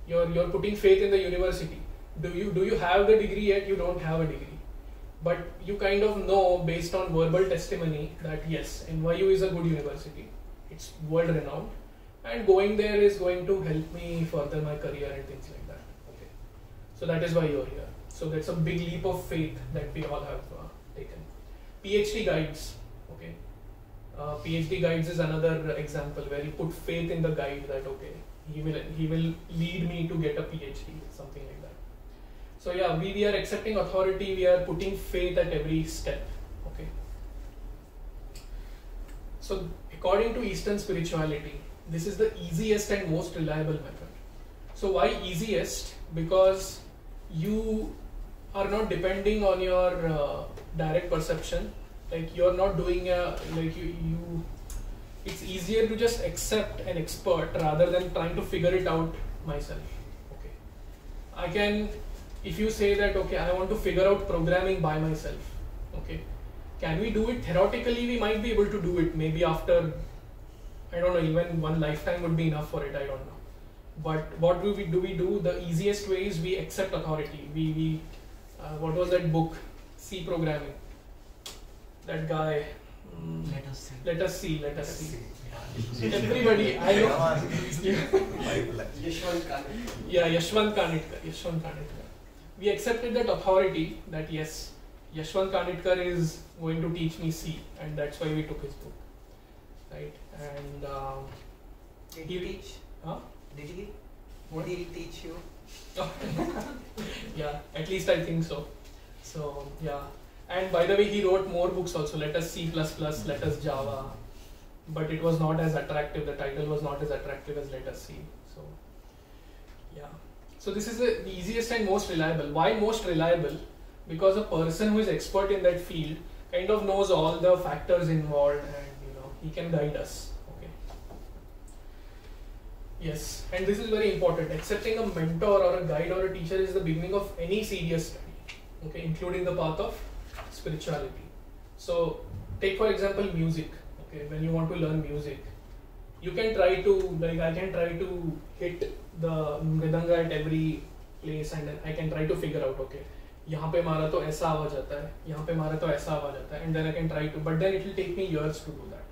You're putting faith in the university. Do you have the degree yet? You don't have a degree, but you kind of know based on verbal testimony that yes, NYU is a good university. It's world renowned, and going there is going to help me further my career and things like that. Okay, so that is why you're here. So that's a big leap of faith that we all have taken. PhD guides, okay. PhD guides is another example where you put faith in the guide that okay, he will lead me to get a PhD, something like that. So yeah, we are accepting authority. We are putting faith at every step. Okay. So according to Eastern spirituality, this is the easiest and most reliable method. So why easiest? Because you are not depending on your direct perception. Like you're not doing it's easier to just accept an expert rather than trying to figure it out myself. Okay, I can, if you say that okay, I want to figure out programming by myself. Okay, can we do it theoretically? We might be able to do it maybe after, I don't know, even one lifetime would be enough for it. I don't know. But what do we do? The easiest way is we accept authority. We what was that book? C programming. That guy. Let us see. Everybody, I know. Yashwant Kanitkar. Yeah, Yashwant Kanitkar. We accepted that authority that yes, Yashwant Kanitkar is going to teach me C, and that's why we took his book. Right? And Did he teach? Huh? Did he? Did he teach you? Yeah, at least I think so. So yeah, and by the way, he wrote more books also. Let us C++, Let us Java, but it was not as attractive. The title was not as attractive as Let us C. So yeah, so this is the easiest and most reliable. Why most reliable? Because a person who is expert in that field kind of knows all the factors involved, and he can guide us. Yes, and this is very important. Accepting a mentor or a guide or a teacher is the beginning of any serious study, okay, including the path of spirituality. So, take for example music. Okay, when you want to learn music, you can try to, I can try to hit the mridanga at every place, and then I can try to figure out, okay, यहाँ पे मारा तो ऐसा आवाज आता है, यहाँ पे मारा तो ऐसा आवाज आता है, and then I can try to, but then it will take me years to do that.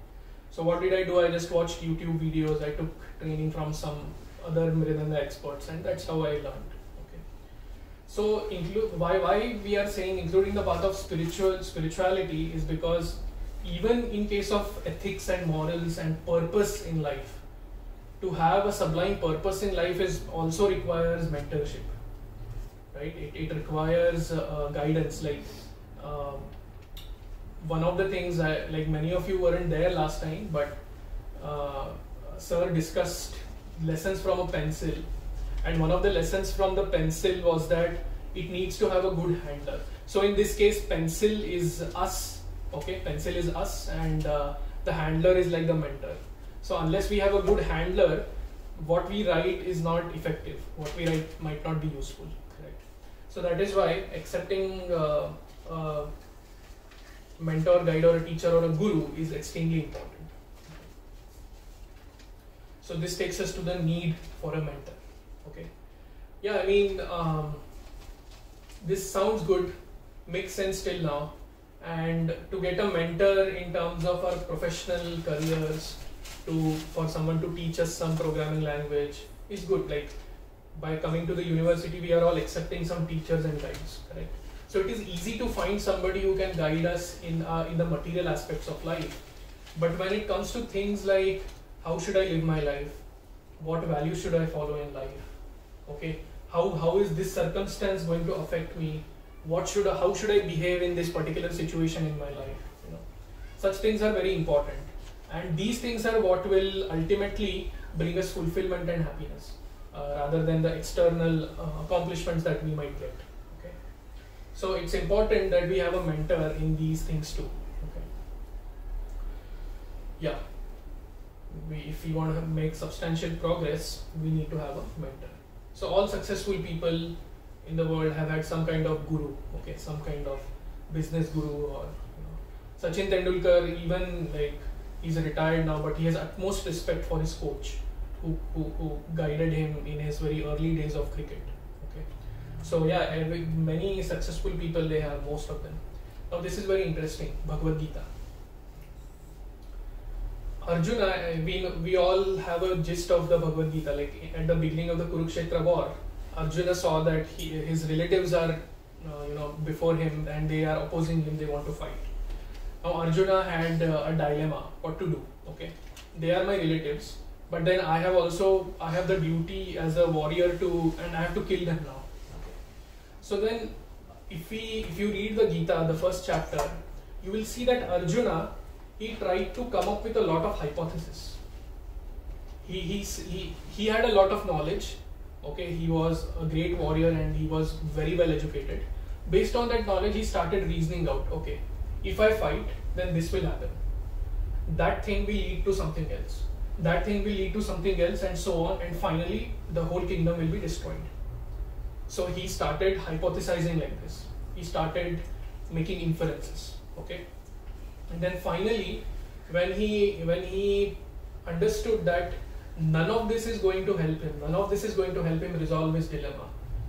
So what did I do? I just watched YouTube videos. I took training from some other mridanga experts, and that's how I learned. Okay. So why we are saying including the path of spirituality is because even in case of ethics and morals and purpose in life, to have a sublime purpose in life also requires mentorship, right? It requires guidance. Like one of the things, like many of you weren't there last time, but sir discussed lessons from a pencil, and one of the lessons from the pencil was that it needs to have a good handler. So in this case, pencil is us, okay, pencil is us, and the handler is like the mentor. So unless we have a good handler, what we write is not effective. What we write might not be useful. Correct. So that is why accepting a mentor, guide, or a teacher or a guru is extremely important. So this takes us to the need for a mentor. Okay. Yeah, I mean, this sounds good, makes sense till now. And to get a mentor in terms of our professional careers, for someone to teach us some programming language is good. Like by coming to the university, we are all accepting some teachers and guides, correct? So it is easy to find somebody who can guide us in the material aspects of life. But when it comes to things like how should I live my life, what values should I follow in life, okay, how is this circumstance going to affect me, how should I behave in this particular situation in my life, you know, such things are very important. And these things are what will ultimately bring us fulfillment and happiness, rather than the external accomplishments that we might get. Okay, so it's important that we have a mentor in these things too. Okay, yeah, if we want to make substantial progress, we need to have a mentor. So all successful people in the world have had some kind of guru. Okay, some kind of business guru, or Sachin Tendulkar, even like. He's retired now, but he has utmost respect for his coach, who guided him in his very early days of cricket. Okay, so yeah, many successful people they have, most of them. Now this is very interesting. Bhagavad Gita. Arjuna, we all have a gist of the Bhagavad Gita. Like at the beginning of the Kurukshetra war, Arjuna saw that his relatives are, before him, and they are opposing him. They want to fight. Now Arjuna had a dilemma what to do. Okay, they are my relatives, but then I have the duty as a warrior and I have to kill them now. Okay. So then if you read the Gita, the first chapter, you will see that Arjuna, he tried to come up with a lot of hypotheses. He had a lot of knowledge. Okay, he was a great warrior and he was very well educated. Based on that knowledge, he started reasoning out, okay, if I fight, then this will happen. That thing will lead to something else. That thing will lead to something else, and so on. And finally, the whole kingdom will be destroyed. So he started hypothesizing like this. He started making inferences. Okay, and then finally, when he understood that none of this is going to help him, none of this is going to help him resolve his dilemma.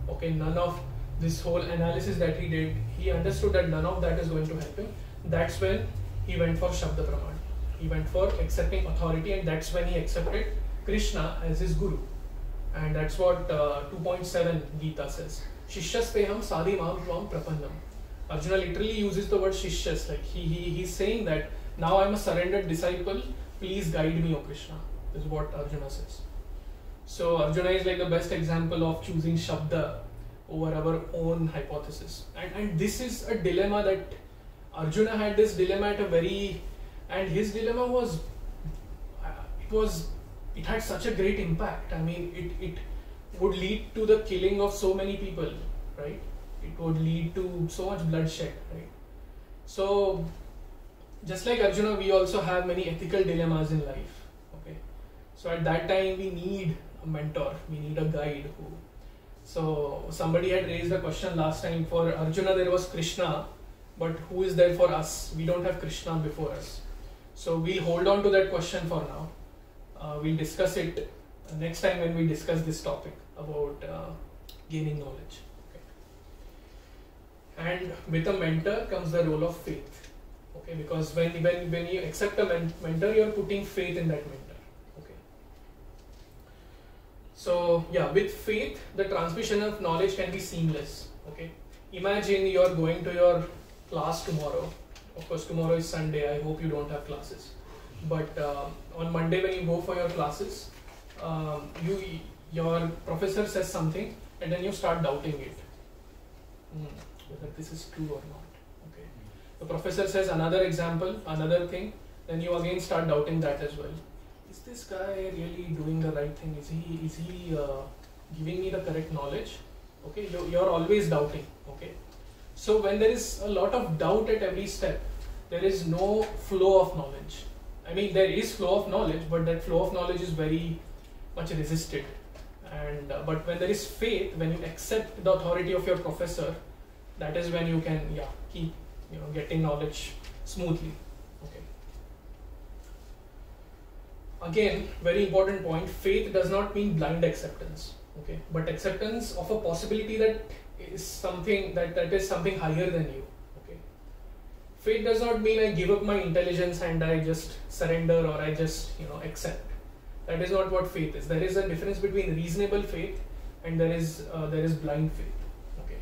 Okay, none of this whole analysis that he did, he understood that none of that is going to help him. That's when he went for Shabda Praman. He went for accepting authority, and that's when he accepted Krishna as his guru. And that's what 2.7 Gita says. Shishyasteham sadhi mam tvam prapannam. Arjuna literally uses the word Shishyas, like he's saying that now I'm a surrendered disciple, please guide me, O Krishna. This is what Arjuna says. So Arjuna is like the best example of choosing Shabda over our own hypothesis. And this is a dilemma that Arjuna had this dilemma and his dilemma was, it had such a great impact. I mean, it would lead to the killing of so many people, right? It would lead to so much bloodshed, right? So, just like Arjuna, we also have many ethical dilemmas in life, okay? So at that time, we need a mentor, we need a guide. So somebody had raised a question last time, for Arjuna there was Krishna, but who is there for us? We don't have Krishna before us. So we'll hold on to that question for now. We'll discuss it next time when we discuss this topic about gaining knowledge. Okay. And with a mentor comes the role of faith. Okay, because when you accept a mentor, you're putting faith in that mentor. Okay. So yeah, with faith, the transmission of knowledge can be seamless. Okay. Imagine you're going to your class tomorrow. Of course, tomorrow is Sunday. I hope you don't have classes. But on Monday, when you go for your classes, your professor says something, and then you start doubting it, whether this is true or not. Okay. The professor says another example, another thing, then you again start doubting that as well. Is this guy really doing the right thing? Is he giving me the correct knowledge? Okay, you're always doubting. Okay. So when there is a lot of doubt at every step, there is no flow of knowledge. I mean, there is flow of knowledge, but that flow of knowledge is very, much resisted. And but when there is faith, when you accept the authority of your professor, that is when you can keep getting knowledge smoothly. Okay. Again, very important point, faith does not mean blind acceptance, okay, but acceptance of a possibility that is something that is something higher than you. Okay. Faith does not mean I give up my intelligence and I just surrender or I just accept. That is not what faith is. There is a difference between reasonable faith and there is blind faith. Okay.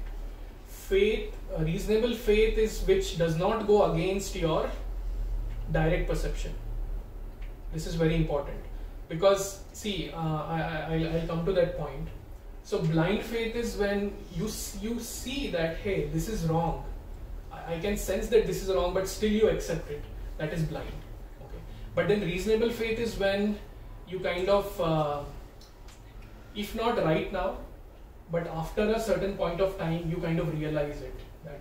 Faith, reasonable faith is which does not go against your direct perception. This is very important because see, I'll come to that point. So blind faith is when you see that hey, this is wrong. I can sense that this is wrong, but still you accept it. That is blind. Okay. But then reasonable faith is when you kind of, if not right now, but after a certain point of time, you kind of realize it that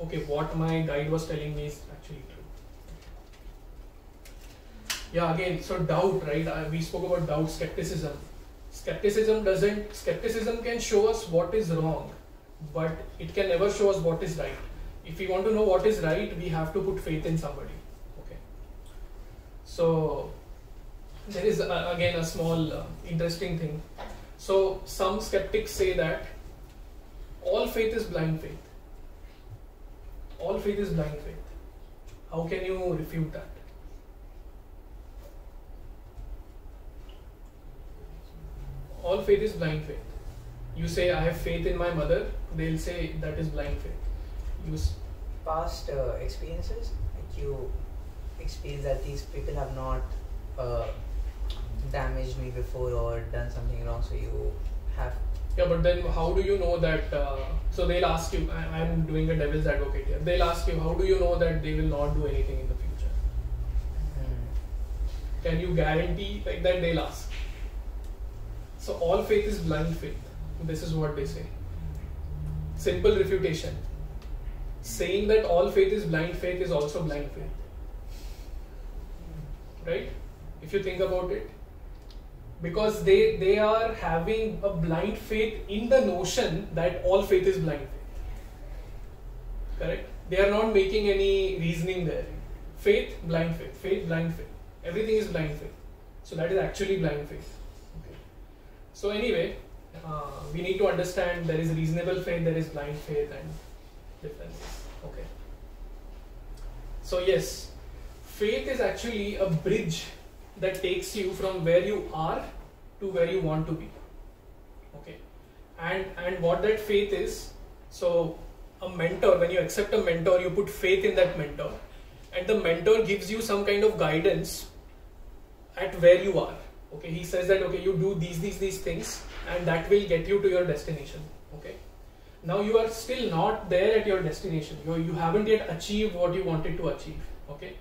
okay, what my guide was telling me is actually true. Yeah, again, so doubt, right? We spoke about doubt, skepticism. Skepticism can show us what is wrong, but it can never show us what is right. If we want to know what is right, we have to put faith in somebody. Okay. So there is again a small interesting thing. So some skeptics say that all faith is blind faith. All faith is blind faith. How can you refute that? All faith is blind faith. You say I have faith in my mother, they'll say that is blind faith. Past experiences, like you experience that these people have not damaged me before or done something wrong, so you have. Yeah, but then how do you know that? So they'll ask you, I'm doing a devil's advocate here. They'll ask you, how do you know that they will not do anything in the future? Can you guarantee like that? They'll ask. So all faith is blind faith. This is what they say. Simple refutation. Saying that all faith is blind faith is also blind faith. Right? If you think about it. Because they are having a blind faith in the notion that all faith is blind faith. Correct? They are not making any reasoning there. Faith, blind faith. Faith, blind faith. Everything is blind faith. So that is actually blind faith. Okay. So anyway, we need to understand there is reasonable faith, there is blind faith and differences. Okay. So yes, faith is actually a bridge that takes you from where you are to where you want to be. Okay. And what that faith is, so a mentor, when you accept a mentor, you put faith in that mentor, and the mentor gives you some kind of guidance at where you are. Okay, he says that okay, you do these things and that will get you to your destination. Okay. Now you are still not there at your destination. You haven't yet achieved what you wanted to achieve. Okay.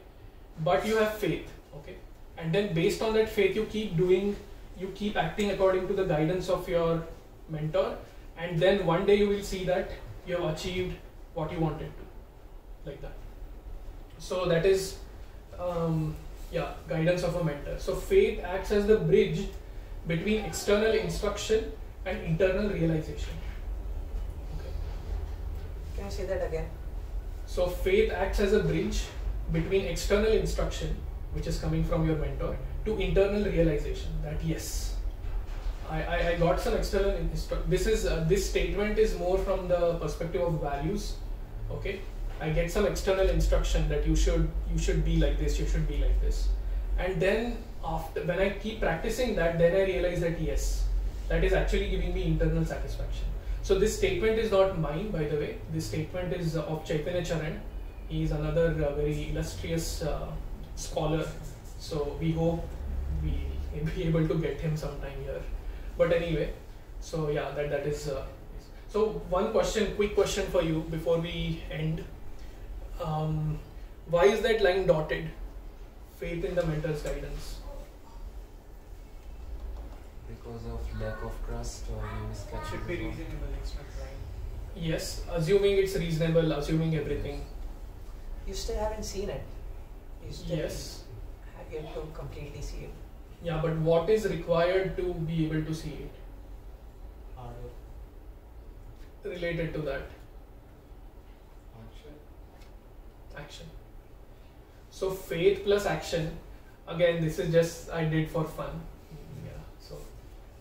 But you have faith. Okay. And then based on that faith, you keep acting according to the guidance of your mentor, and then one day you will see that you have achieved what you wanted to, like that. So that is guidance of a mentor. So faith acts as the bridge between external instruction and internal realization. Okay. Can you say that again? So faith acts as a bridge between external instruction, which is coming from your mentor, to internal realization that yes, I got some external instruction. This statement is more from the perspective of values. Okay, I get some external instruction that you should be like this, you should be like this, and then after when I keep practicing that, then I realize that yes, that is actually giving me internal satisfaction. So this statement is not mine, by the way. This statement is of Chaitanya Charan. He is another very illustrious scholar. So we hope we will be able to get him sometime here. But anyway, so yeah, that is. So one quick question for you before we end. Why is that line dotted? Faith in the mentor's guidance. Because of lack of trust or It should be reasonable, it's not blind. Yes, assuming it's reasonable, assuming everything. You still haven't seen it. You still Yes. have yet to completely see it. Yeah, but what is required to be able to see it? Harder. Related to that, Action. action. So faith plus action, again this is just I did for fun. Yeah. So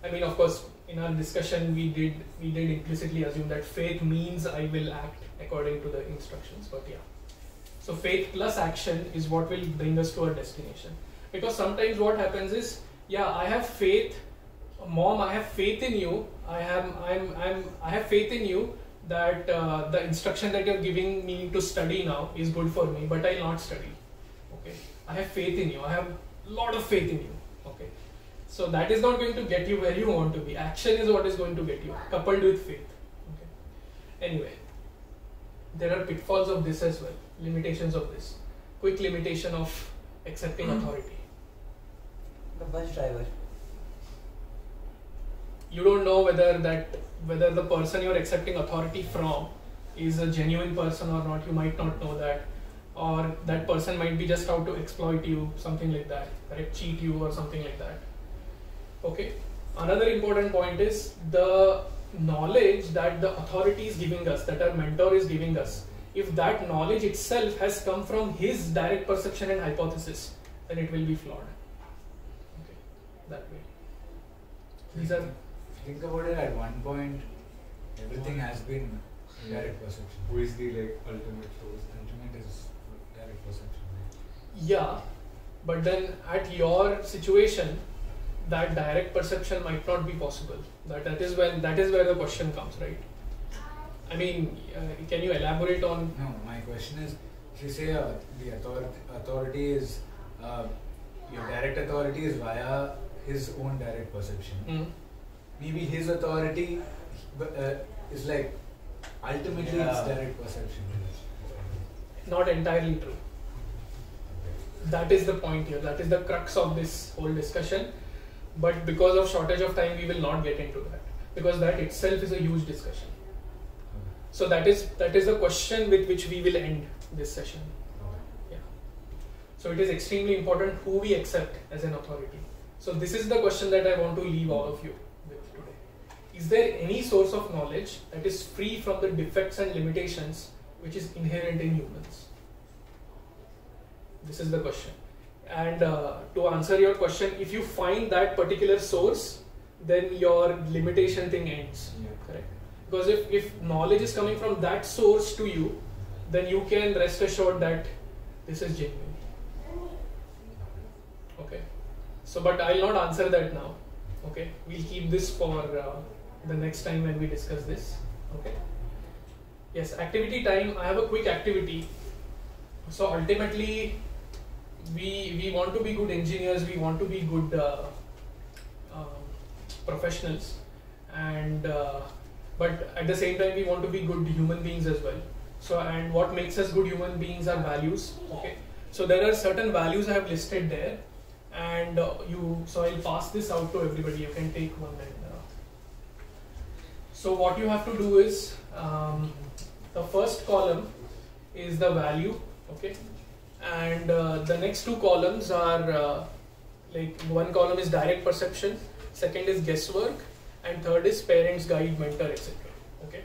I mean, of course in our discussion we did implicitly assume that faith means I will act according to the instructions, but yeah. So faith plus action is what will bring us to our destination. Because sometimes what happens is, yeah, I have faith, mom, I have faith in you. I have faith in you that the instruction that you're giving me to study now is good for me, but I'll not study. Okay, I have faith in you. I have a lot of faith in you. Okay, so that is not going to get you where you want to be. Action is what is going to get you, coupled with faith. Okay. Anyway, there are pitfalls of this as well, limitations of this. Quick limitation of accepting authority. The bus driver. You don't know whether the person you're accepting authority from is a genuine person or not. You might not know that, or that person might be just out to exploit you, something like that, correct? Cheat you or something like that. Okay. Another important point is the knowledge that the authority is giving us, that our mentor is giving us. If that knowledge itself has come from his direct perception and hypothesis, then it will be flawed. Okay, that way. These are. Think about it. At one point, everything has been direct perception. Who is the ultimate source? Ultimate is direct perception. Yeah, but then at your situation, that direct perception might not be possible. That is where the question comes, right? I mean, can you elaborate on? No, my question is, if you say the authority is your direct authority is via his own direct perception. Maybe his authority is like ultimately it's direct perception. Not entirely true. That is the point here. That is the crux of this whole discussion. But because of shortage of time, we will not get into that, because that itself is a huge discussion. So that is the question with which we will end this session. Yeah. So it is extremely important who we accept as an authority. So this is the question that I want to leave all of you with today. Is there any source of knowledge that is free from the defects and limitations which is inherent in humans? This is the question. And to answer your question, if you find that particular source, then your limitation thing ends. Yeah. Correct? Because if knowledge is coming from that source to you, then you can rest assured that this is genuine. Okay. So, but I'll not answer that now. Okay. We'll keep this for the next time when we discuss this. Okay. Yes, activity time. I have a quick activity. So ultimately, we want to be good engineers. We want to be good professionals, and but at the same time we want to be good human beings as well. So, and what makes us good human beings are values. Okay, so there are certain values I have listed there, and so I'll pass this out to everybody. You can take one. And so what you have to do is the first column is the value. Okay, and the next two columns are like one column is direct perception, second is guesswork, and third is parents, guide, mentor, etc. Okay,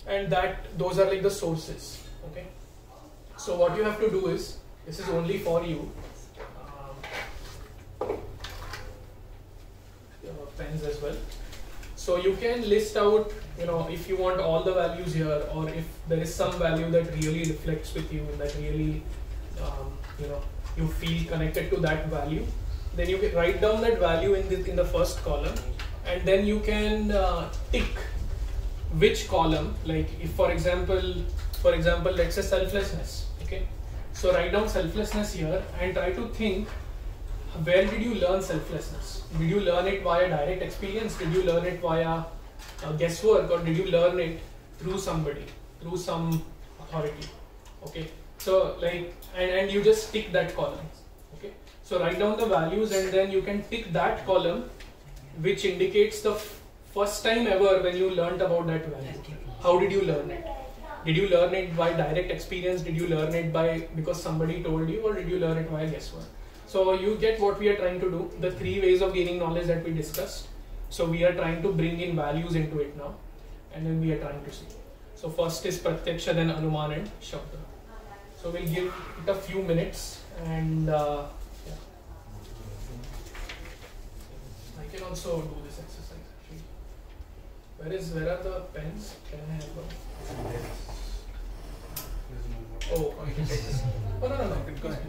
and those are like the sources. Okay, so what you have to do is, this is only for you, pens as well. So you can list out, if you want all the values here, or if there is some value that really reflects with you, that really, you feel connected to that value, then you can write down that value in the first column, and then you can tick which column. Like if, for example, let's say selflessness. Okay, so write down selflessness here and try to think, where did you learn selflessness? Did you learn it via direct experience? Did you learn it via guesswork, or did you learn it through somebody, through some authority? Okay, so like, and you just tick that column. Okay, so write down the values, and then you can tick that column which indicates the first time ever when you learned about that value. How did you learn it? Did you learn it by direct experience? Did you learn it because somebody told you, or did you learn it via guesswork? So you get what we are trying to do, the 3 ways of gaining knowledge that we discussed. So we are trying to bring in values into it now, and then we are trying to see. So first is Pratyaksha, then Anuman and Shabda. So we'll give it a few minutes, and yeah. I can also do this exercise actually. Where are the pens? Can I have one? Oh, I can take this. Oh no. Go ahead.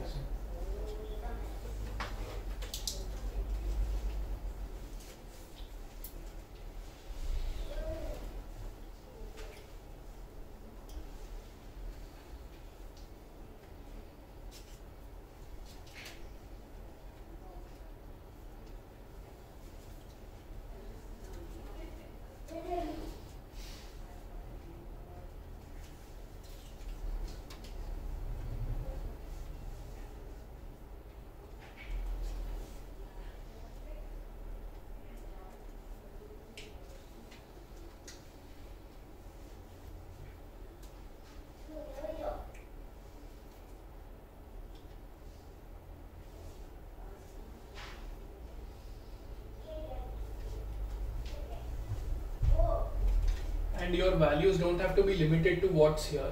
And your values don't have to be limited to what's here.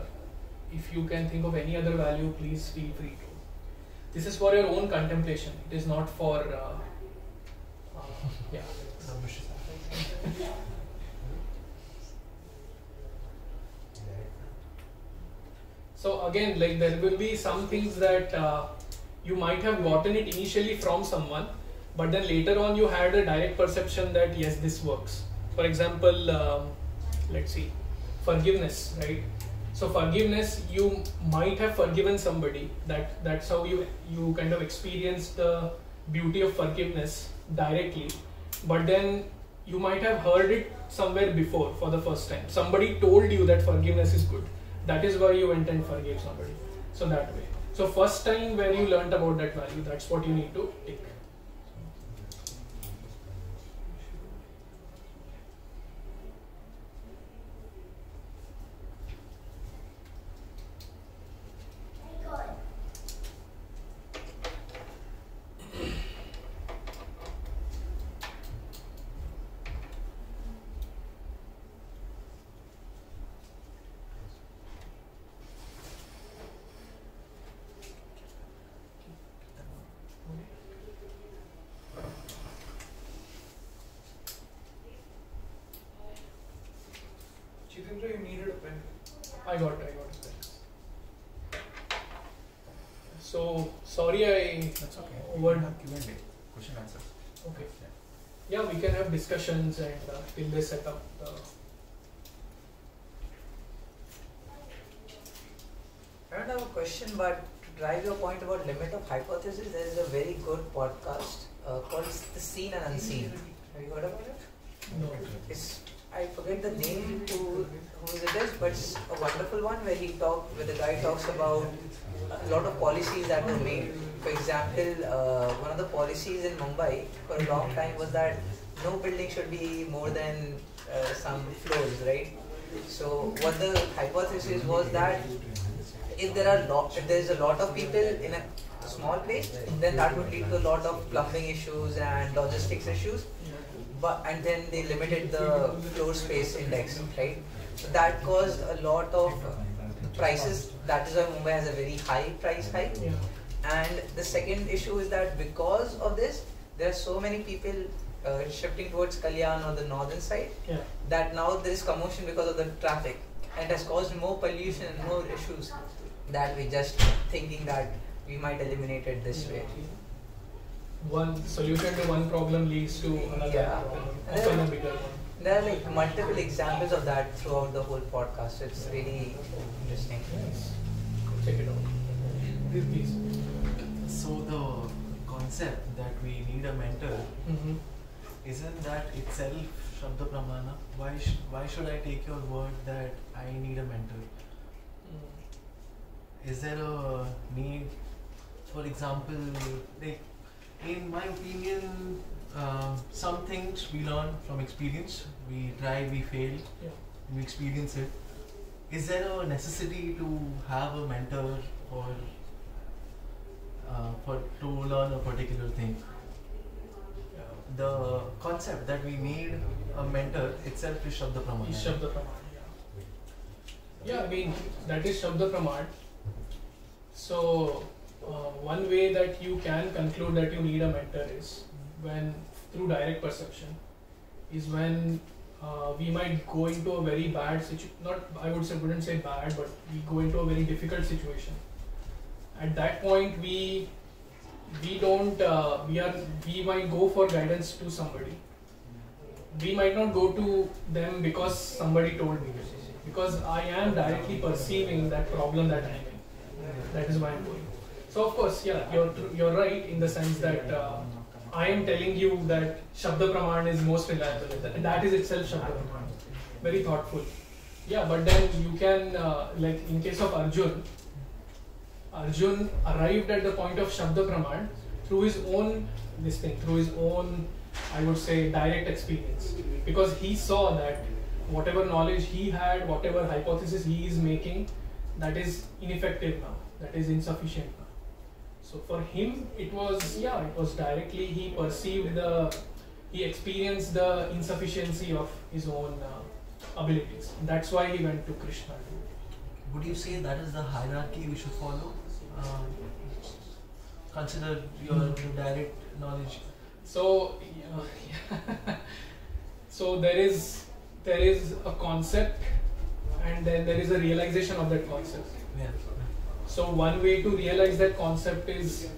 If you can think of any other value, please feel free to. This is for your own contemplation. It is not for yeah. So again, like there will be some things that you might have gotten it initially from someone, but then later on you had a direct perception that yes, this works. For example, let's see, forgiveness, right? So forgiveness, you might have forgiven somebody. That's how you kind of experienced the beauty of forgiveness directly. But then you might have heard it somewhere before for the first time. Somebody told you that forgiveness is good. That is why you went and forgave somebody. So that way. So first time where you learned about that value, that's what you need to take. Jitendra, you needed a pen. I got it. So sorry That's okay. Over- We have Q&A, question answers. Okay. Yeah, we can have discussions and till they set up. I don't have a question, but to drive your point about limit of hypothesis, there is a very good podcast called The Seen and Unseen. Have you heard about it? No. It's, I forget the name who it is, but it's a wonderful one where the guy talks about a lot of policies that were made. For example, one of the policies in Mumbai for a long time was that no building should be more than some floors, right? So what the hypothesis was that if there's a lot of people in a small place, then that would lead to a lot of plumbing issues and logistics issues. And then they limited the floor space index, right? So that caused a lot of prices. That is why Mumbai has a very high price hike. Yeah. And the second issue is that because of this, there are so many people shifting towards Kalyan or the northern side, Yeah. that now there is commotion because of the traffic, and has caused more pollution and more issues, that we just thinking that we might eliminate it this way. One solution to one problem leads to another, Yeah. often a bigger one. There are like multiple examples of that throughout the whole podcast. It's really interesting. Check it out. Please. So the concept that we need a mentor, Mm-hmm. isn't that itself Shabda Pramana? Why should I take your word that I need a mentor? Is there a need, for example, like in my opinion, some things we learn from experience. We try, we fail, Yeah. we experience it. Is there a necessity to have a mentor, or to learn a particular thing. The concept that we need a mentor itself is Shabda Praman. Is Shabda Praman, yeah. Yeah, I mean, that is Shabda Praman. So, one way that you can conclude that you need a mentor is when, through direct perception, is when we might go into a very bad situation, wouldn't say bad, but we go into a very difficult situation. At that point, we might go for guidance to somebody. We might not go to them because somebody told me, because I am directly perceiving that problem that I am in. That is why I am going. So of course, yeah, you're right in the sense that I am telling you that Shabda Praman is most reliable. That is itself Shabda Praman. Very thoughtful. Yeah, but then you can, like in case of Arjun arrived at the point of Shabda Praman through his own I would say, direct experience. Because he saw that whatever knowledge he had, whatever hypothesis he is making, that is ineffective now, that is insufficient now. So for him, it was directly, he experienced the insufficiency of his own abilities. That's why he went to Krishna. Would you say that is the hierarchy we should follow? Consider your direct knowledge. So, so there is a concept, and then there is a realization of that concept. Yeah. So one way to realize that concept is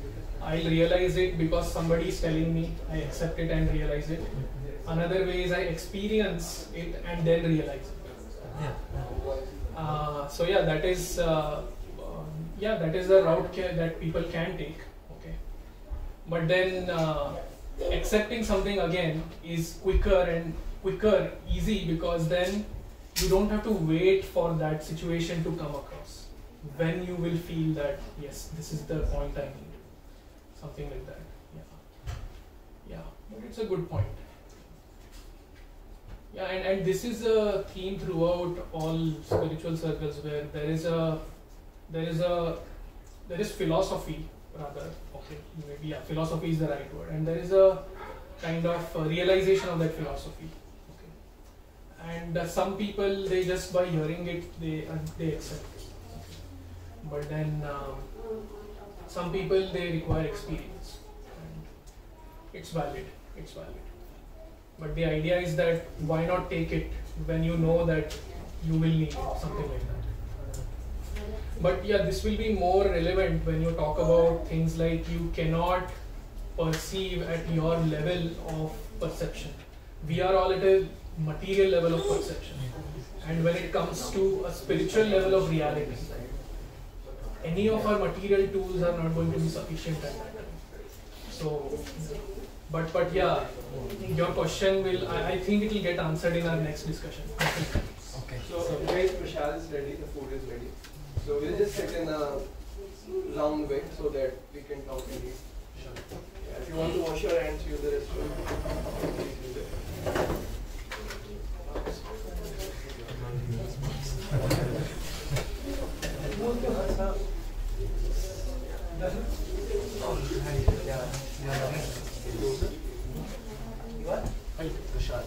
I'll realize it because somebody is telling me, I accept it and realize it. Another way is I experience it and then realize it. Yeah. So yeah, that is the route that people can take. Okay, but then accepting something again is easy, because then you don't have to wait for that situation to come across. When you will feel that yes, this is the point I need, something like that. Yeah, but it's a good point. Yeah, and this is a theme throughout all spiritual circles, where there is philosophy, rather. Okay, maybe philosophy is the right word, and there is a kind of realization of that philosophy. Okay, and some people, they just by hearing it they accept it. Okay. But then some people, they require experience, and it's valid. But the idea is that why not take it when you know that you will need it, something like that. But yeah, this will be more relevant when you talk about things like you cannot perceive at your level of perception. We are all at a material level of perception. And when it comes to a spiritual level of reality, any of our material tools are not going to be sufficient at that time. So, but yeah, your question will, I think it will get answered in our next discussion. Okay. So guys, Prashad is ready, the food is ready. So we'll just sit in a round way so that we can talk and eat. Yeah, if you want to wash your hands, use the restroom. Please use it. Prashad.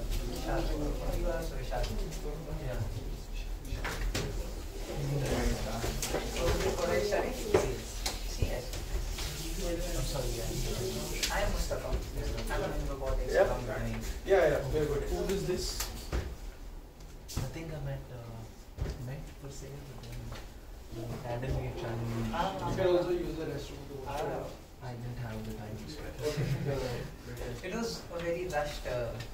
Yeah. I'm sorry, I am Mustafa. I'm in robotics. Yeah, very good. Who is this? I think I met for sale, but then randomly channel. You can also use the restroom to wash your hands. I didn't have the time to spare. It was a very rushed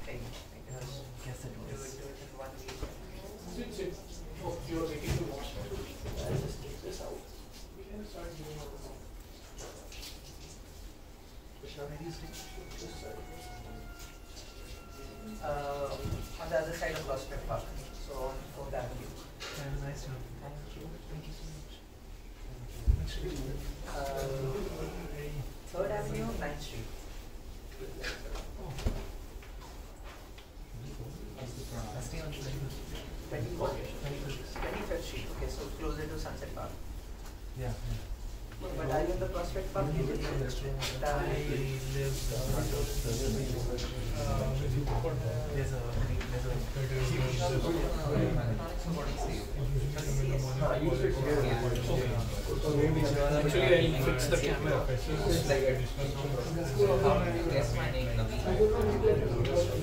thing. Because Yes, it we would was. do it in 1 week. Sit. Oh, you are waiting to wash. I'll just take this out. We can start doing it. Where do you stay? On the other side of Prospect Park, so on 4th Avenue. Nice one. Thank you. Thank you so much. 3rd Avenue, 9th Street. I stay on 25th Street, okay, so closer to Sunset Park. Yeah. But are you in the Prospect Park neighborhood? I live there's a Actually, I'll fix the camera. Yes, my name Naveen.